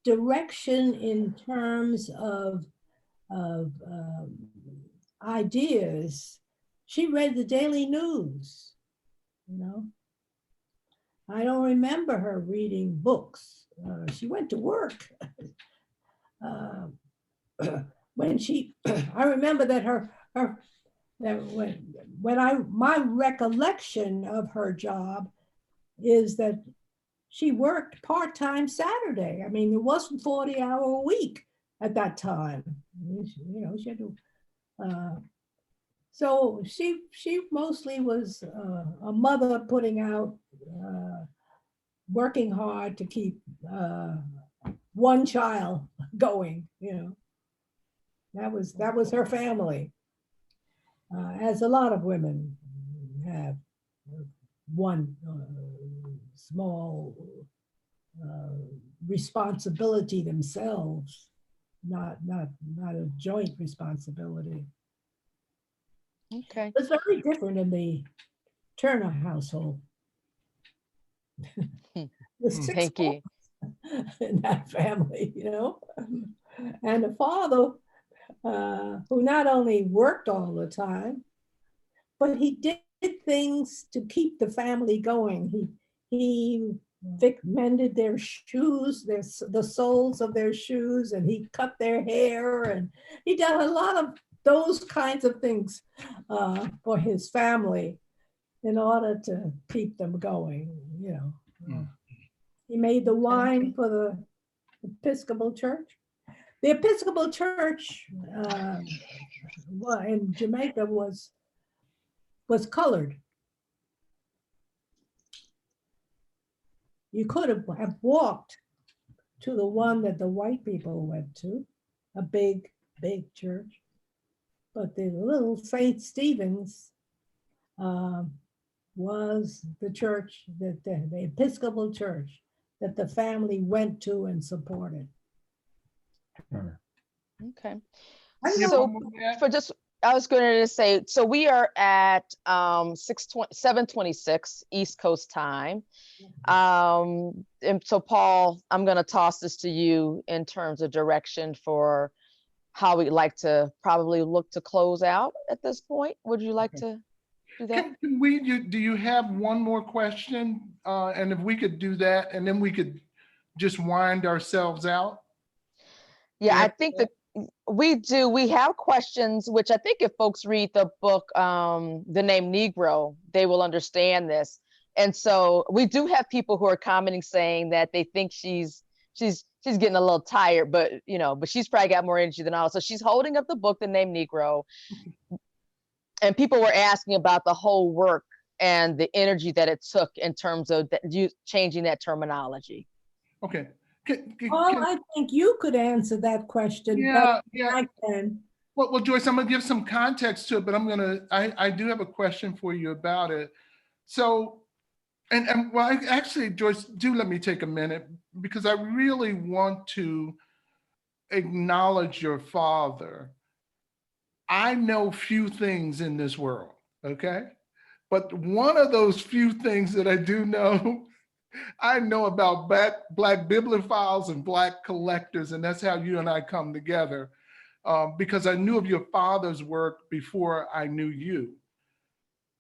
direction in terms of ideas. She read the Daily News, you know. I don't remember her reading books. She went to work. When she, I remember that my recollection of her job is that she worked part-time Saturday. I mean, it wasn't 40-hour a week at that time. You know, she had to So she mostly was a mother putting out, working hard to keep one child going. You know, that was her family, as a lot of women have one small responsibility themselves, not a joint responsibility. Okay. It's very different in the Turner household. There's six Thank you. in that family, you know. And the father, who not only worked all the time, but he did things to keep the family going. He mended their shoes, the soles of their shoes, and he cut their hair, and he did a lot of those kinds of things for his family in order to keep them going, you know. He made the wine for the Episcopal Church. The Episcopal Church in Jamaica was colored. You could have walked to the one that the white people went to, a big church. But the little St. Stephen's was the church that the Episcopal Church that the family went to and supported. Okay. I know. So for just, I was going to say, so we are at 7:26 East Coast time. And so Paul, I'm going to toss this to you in terms of direction for how we'd like to probably look to close out at this point. Would you like to do that? Can we, do you have one more question? And if we could do that, and then we could just wind ourselves out. Yeah, Yeah. I think that we do. We have questions, which I think if folks read the book, The Name Negro, they will understand this. And so we do have people who are commenting saying that they think she's getting a little tired, but you know, but she's probably got more energy than all. So she's holding up the book, The Name Negro. And people were asking about the whole work and the energy that it took in terms of changing that terminology. Okay. Paul, I think you could answer that question. Yeah, I can. Well, Joyce, I'm gonna give some context to it, but I do have a question for you about it. So, and well, actually, Joyce, do let me take a minute, because I really want to acknowledge your father. I know few things in this world, okay? But one of those few things that I do know, I know about Black bibliophiles and Black collectors, and that's how you and I come together, because I knew of your father's work before I knew you.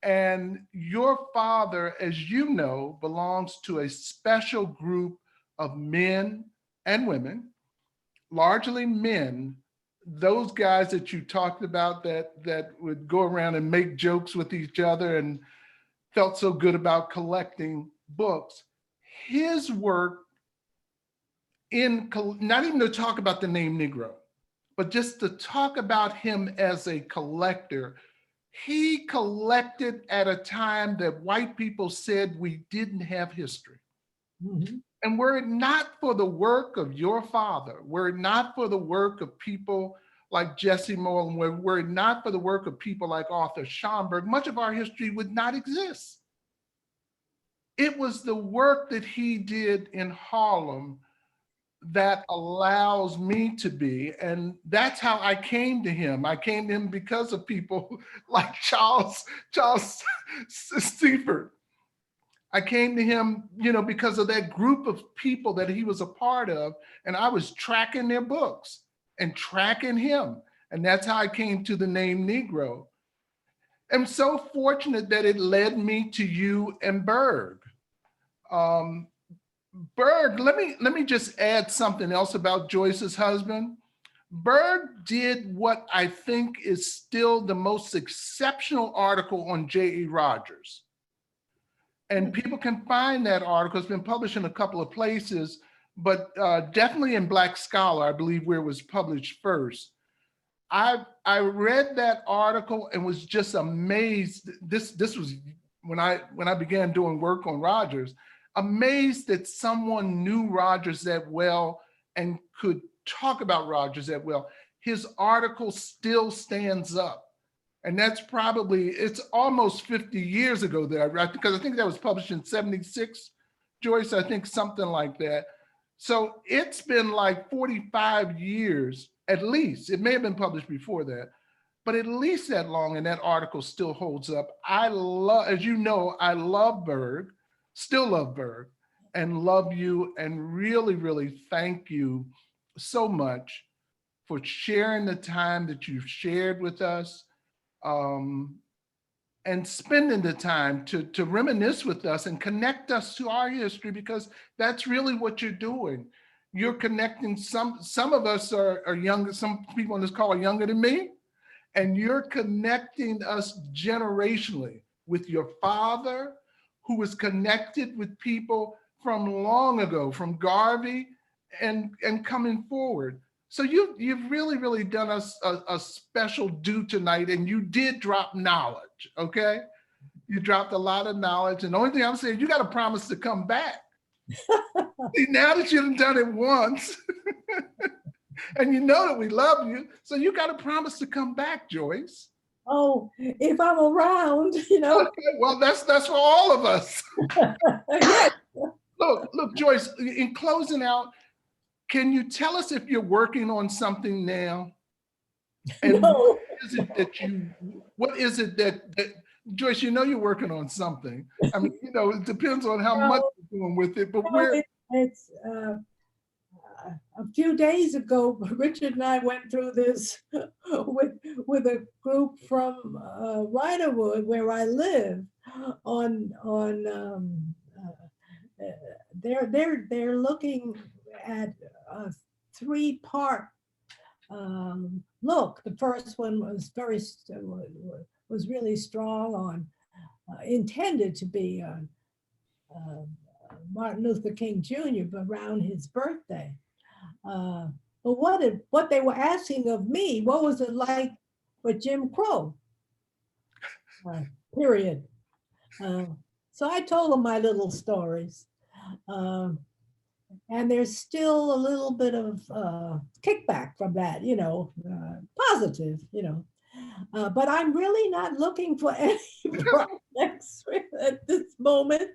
And your father, as you know, belongs to a special group of men and women, largely men, those guys that you talked about that would go around and make jokes with each other and felt so good about collecting books. His work not even to talk about the name Negro, but just to talk about him as a collector. He collected at a time that white people said we didn't have history. Mhm. And were it not for the work of your father, were it not for the work of people like Joyce Moore, and were it not for the work of people like Arthur Schomburg, much of our history would not exist. It was the work that he did in Harlem that allows me to be, and that's how I came to him. I came to him because of people like Charles Seaford. I came to him, because of that group of people that he was a part of, and I was tracking their books and tracking him. And that's how I came to the name Negro. I'm so fortunate that it led me to you and Berg. Berg, let me just add something else about Joyce's husband. Berg did what I think is still the most exceptional article on J.E. Rogers. And people can find that article. It's been published in a couple of places, but definitely in Black Scholar, I believe, where it was published first. I read that article and was just amazed. This was when I began doing work on Rogers, amazed that someone knew Rogers that well and could talk about Rogers that well. His article still stands up. And that's probably, it's almost 50 years ago that I read, because I think that was published in 76, Joyce, I think something like that. So it's been like 45 years, at least. It may have been published before that, but at least that long, and that article still holds up. I love, as you know, I love Berg, still love Berg, and love you, and really, really thank you so much for sharing the time that you've shared with us, and spending the time to reminisce with us and connect us to our history, because that's really what you're doing. You're connecting, some of us are younger, some people on this call are younger than me, and you're connecting us generationally with your father, who was connected with people from long ago, from Garvey and coming forward. So you've really, really done us a special do tonight, and you did drop knowledge, okay? You dropped a lot of knowledge, and the only thing I'm saying, you got to promise to come back. See, now that you've done it once, and you know that we love you, so you got to promise to come back, Joyce. Oh, if I'm around, you know. Okay, well, that's for all of us. Yes. Look, Joyce, in closing out, can you tell us if you're working on something now? And No. what is it that Joyce, you know you're working on something. I mean, you know, it depends on how much you're doing with it, but No, it's a few days ago, Richard and I went through this with a group from Riderwood, where I live, they're looking at a 3-part look. The first one was was really strong on intended to be Martin Luther King Jr. around his birthday. But what they were asking of me, what was it like for Jim Crow? Period. So I told them my little stories. And there's still a little bit of kickback from that, you know, positive, you know. But I'm really not looking for any projects at this moment.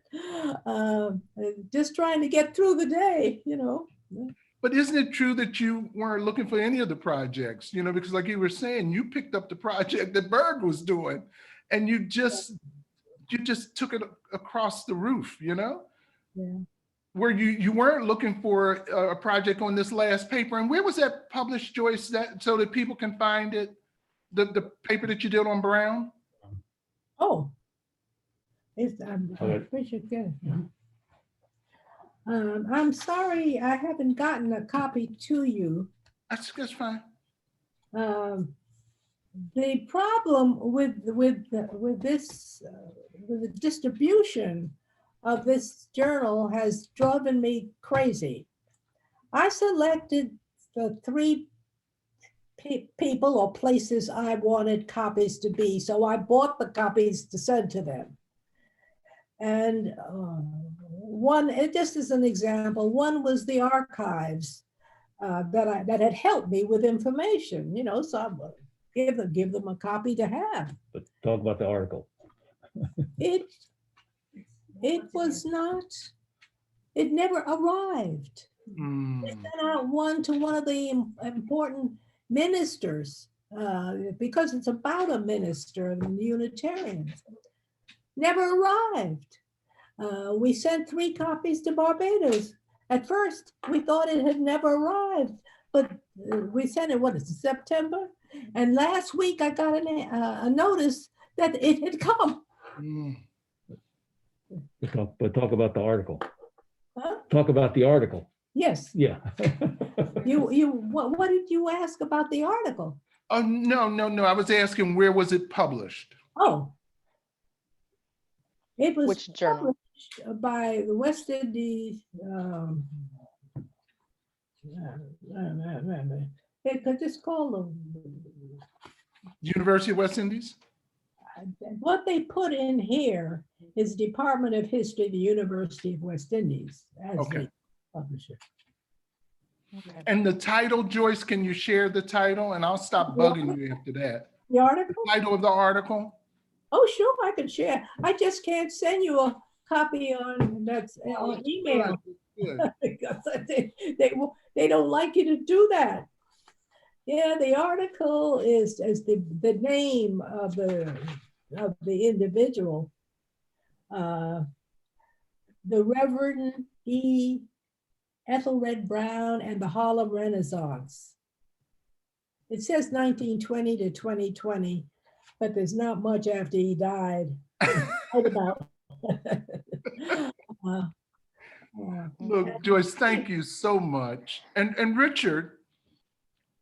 Just trying to get through the day, you know. But isn't it true that you weren't looking for any of the projects? You know, because like you were saying, you picked up the project that Berg was doing, and you just took it across the roof, you know? Yeah. Where you weren't looking for a project on this last paper. And where was that published, Joyce, that so that people can find it? The paper that you did on Brown? Oh, it's Okay. Richard good. I'm sorry I haven't gotten a copy to you. That's fine. The problem with this with the distribution of this journal has driven me crazy. I selected the 3 people or places I wanted copies to be, so I bought the copies to send to them. And one, it just as an example, one was the archives that had helped me with information, you know, so I give them a copy to have. But talk about the article. It was not, it never arrived. They sent out one to one of the important ministers because it's about a minister and the Unitarians. Never arrived. We sent 3 copies to Barbados. At first, we thought it had never arrived, but we sent it, what is it, September? And last week I got a notice that it had come. But talk about the article. Huh? Talk about the article. Yes. Yeah. What did you ask about the article? Oh, no. I was asking, where was it published? Oh. It was Which journal? published by the West Indies. It could just call them. University of West Indies? What they put in here is Department of History, the University of West Indies as Okay. the publisher. Okay. And the title, Joyce, can you share the title? And I'll stop bugging you after that. The article? The title of the article? Oh, sure, I can share. I just can't send you a copy on email Good. because they don't like you to do that. Yeah, the article is the name of the individual. The Reverend E. Ethelred Brown and the Harlem Renaissance. It says 1920 to 2020, but there's not much after he died. What about? Look, Joyce, thank you so much. And Richard,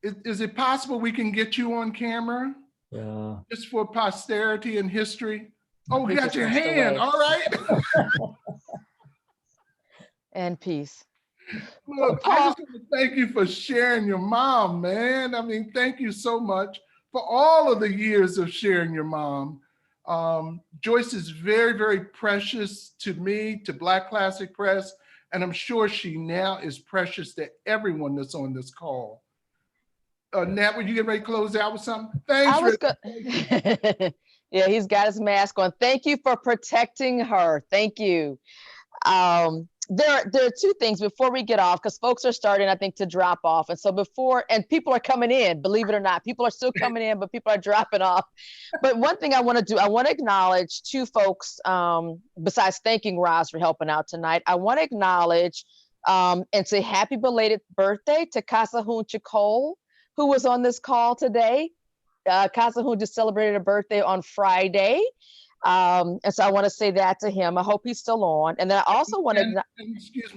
is it possible we can get you on camera Yeah. just for posterity and history? Oh, He got just your wants to hand. wave. All right. And peace. Look, I just want to thank you for sharing your mom, man. I mean, thank you so much for all of the years of sharing your mom. Joyce is very, very precious to me, to Black Classic Press, and I'm sure she now is precious to everyone that's on this call. Nat, would you get ready to close out with something? Thanks, I was Richard. good. Yeah, he's got his mask on. Thank you for protecting her. Thank you. There are two things before we get off, because folks are starting, I think, to drop off. And so and people are coming in, believe it or not, people are still coming in, but people are dropping off. But one thing I want to do, I want to acknowledge two folks, besides thanking Roz for helping out tonight. I want to acknowledge and say happy belated birthday to Kasahun Chacole, who was on this call today. Kasahun just celebrated a birthday on Friday. And so I want to say that to him. I hope he's still on. And then I also want to, Excuse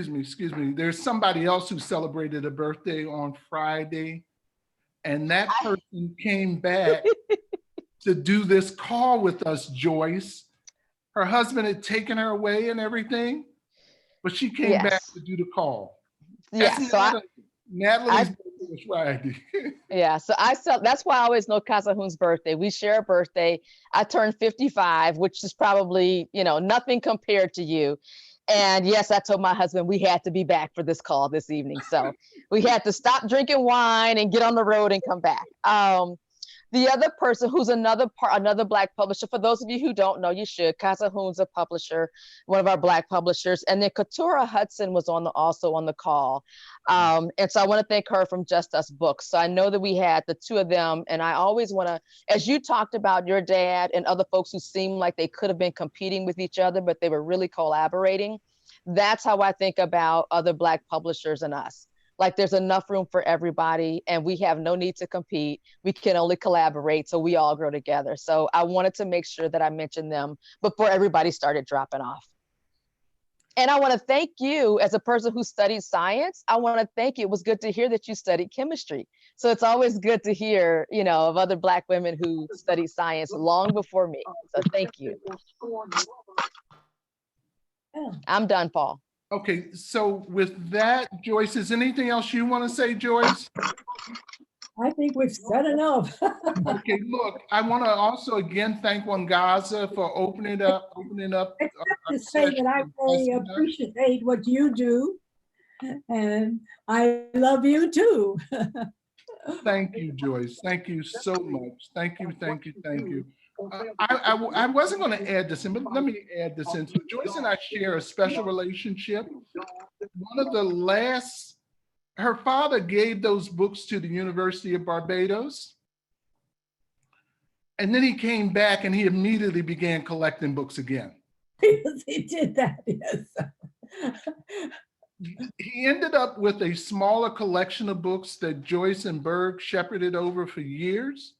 me. There's somebody else who celebrated a birthday on Friday, and that person came back to do this call with us, Joyce. Her husband had taken her away and everything, but she came back to do the call. yes. So Natalie's birthday was Friday. yeah, so that's why I always know Kasahun's birthday. We share a birthday. I turned 55, which is probably, nothing compared to you. And yes, I told my husband we had to be back for this call this evening. So we had to stop drinking wine and get on the road and come back. The other person who's another Black publisher, for those of you who don't know, you should. Kasahun's a publisher, one of our Black publishers. And then Katura Hudson was also on the call. And so I want to thank her from Just Us Books. So I know that we had the two of them. And I always want to, as you talked about your dad and other folks who seemed like they could have been competing with each other, but they were really collaborating. That's how I think about other Black publishers and us. Like there's enough room for everybody and we have no need to compete. We can only collaborate so we all grow together. So I wanted to make sure that I mentioned them before everybody started dropping off. And I want to thank you as a person who studied science. I want to thank you. It was good to hear that you studied chemistry. So it's always good to hear, of other Black women who studied science long before me. So thank you. I'm done, Paul. Okay, so with that, Joyce, is anything else you want to say, Joyce? I think we've said enough. Okay, look, I want to also again thank Wangaza for opening up. To say that I really appreciate what you do, and I love you too. Thank you, Joyce. Thank you so much. Thank you. I wasn't going to add this in, but let me add this in. So Joyce and I share a special relationship. One of the last, her father gave those books to the University of Barbados. And then he came back and he immediately began collecting books again. He did that, yes. He ended up with a smaller collection of books that Joyce and Berg shepherded over for years.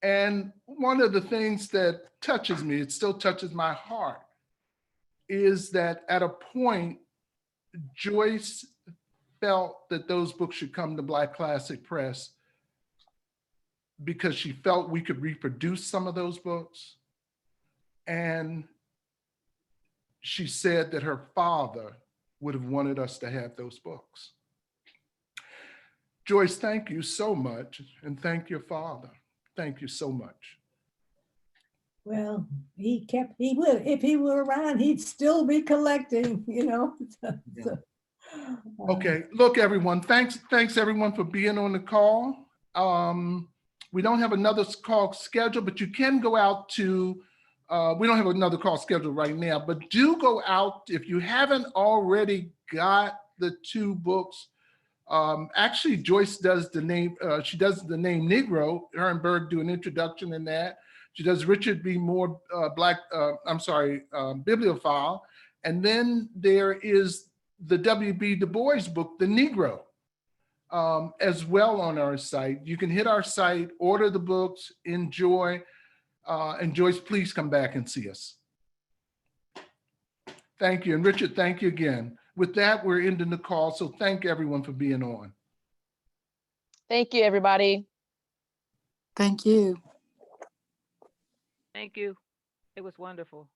And one of the things that touches me, it still touches my heart, is that at a point, Joyce felt that those books should come to Black Classic Press because she felt we could reproduce some of those books. And she said that her father would have wanted us to have those books. Joyce, thank you so much. And thank your father. Thank you so much. Well, he would, if he were around, he'd still be collecting, you know. Okay, look, everyone, thanks everyone for being on the call. We don't have another call scheduled, but you can go out to, we don't have another call scheduled right now, but do go out if you haven't already got the 2 books. Actually, Joyce does the name, she does the name Negro. Her and Berg do an introduction in that. She does Richard B. Moore, Bibliophile. And then there is the W.B. Du Bois book, The Negro, as well on our site. You can hit our site, order the books, enjoy, and Joyce, please come back and see us. Thank you. And Richard, thank you again. With that, we're ending the call. So thank everyone for being on. Thank you, everybody. Thank you. Thank you. It was wonderful.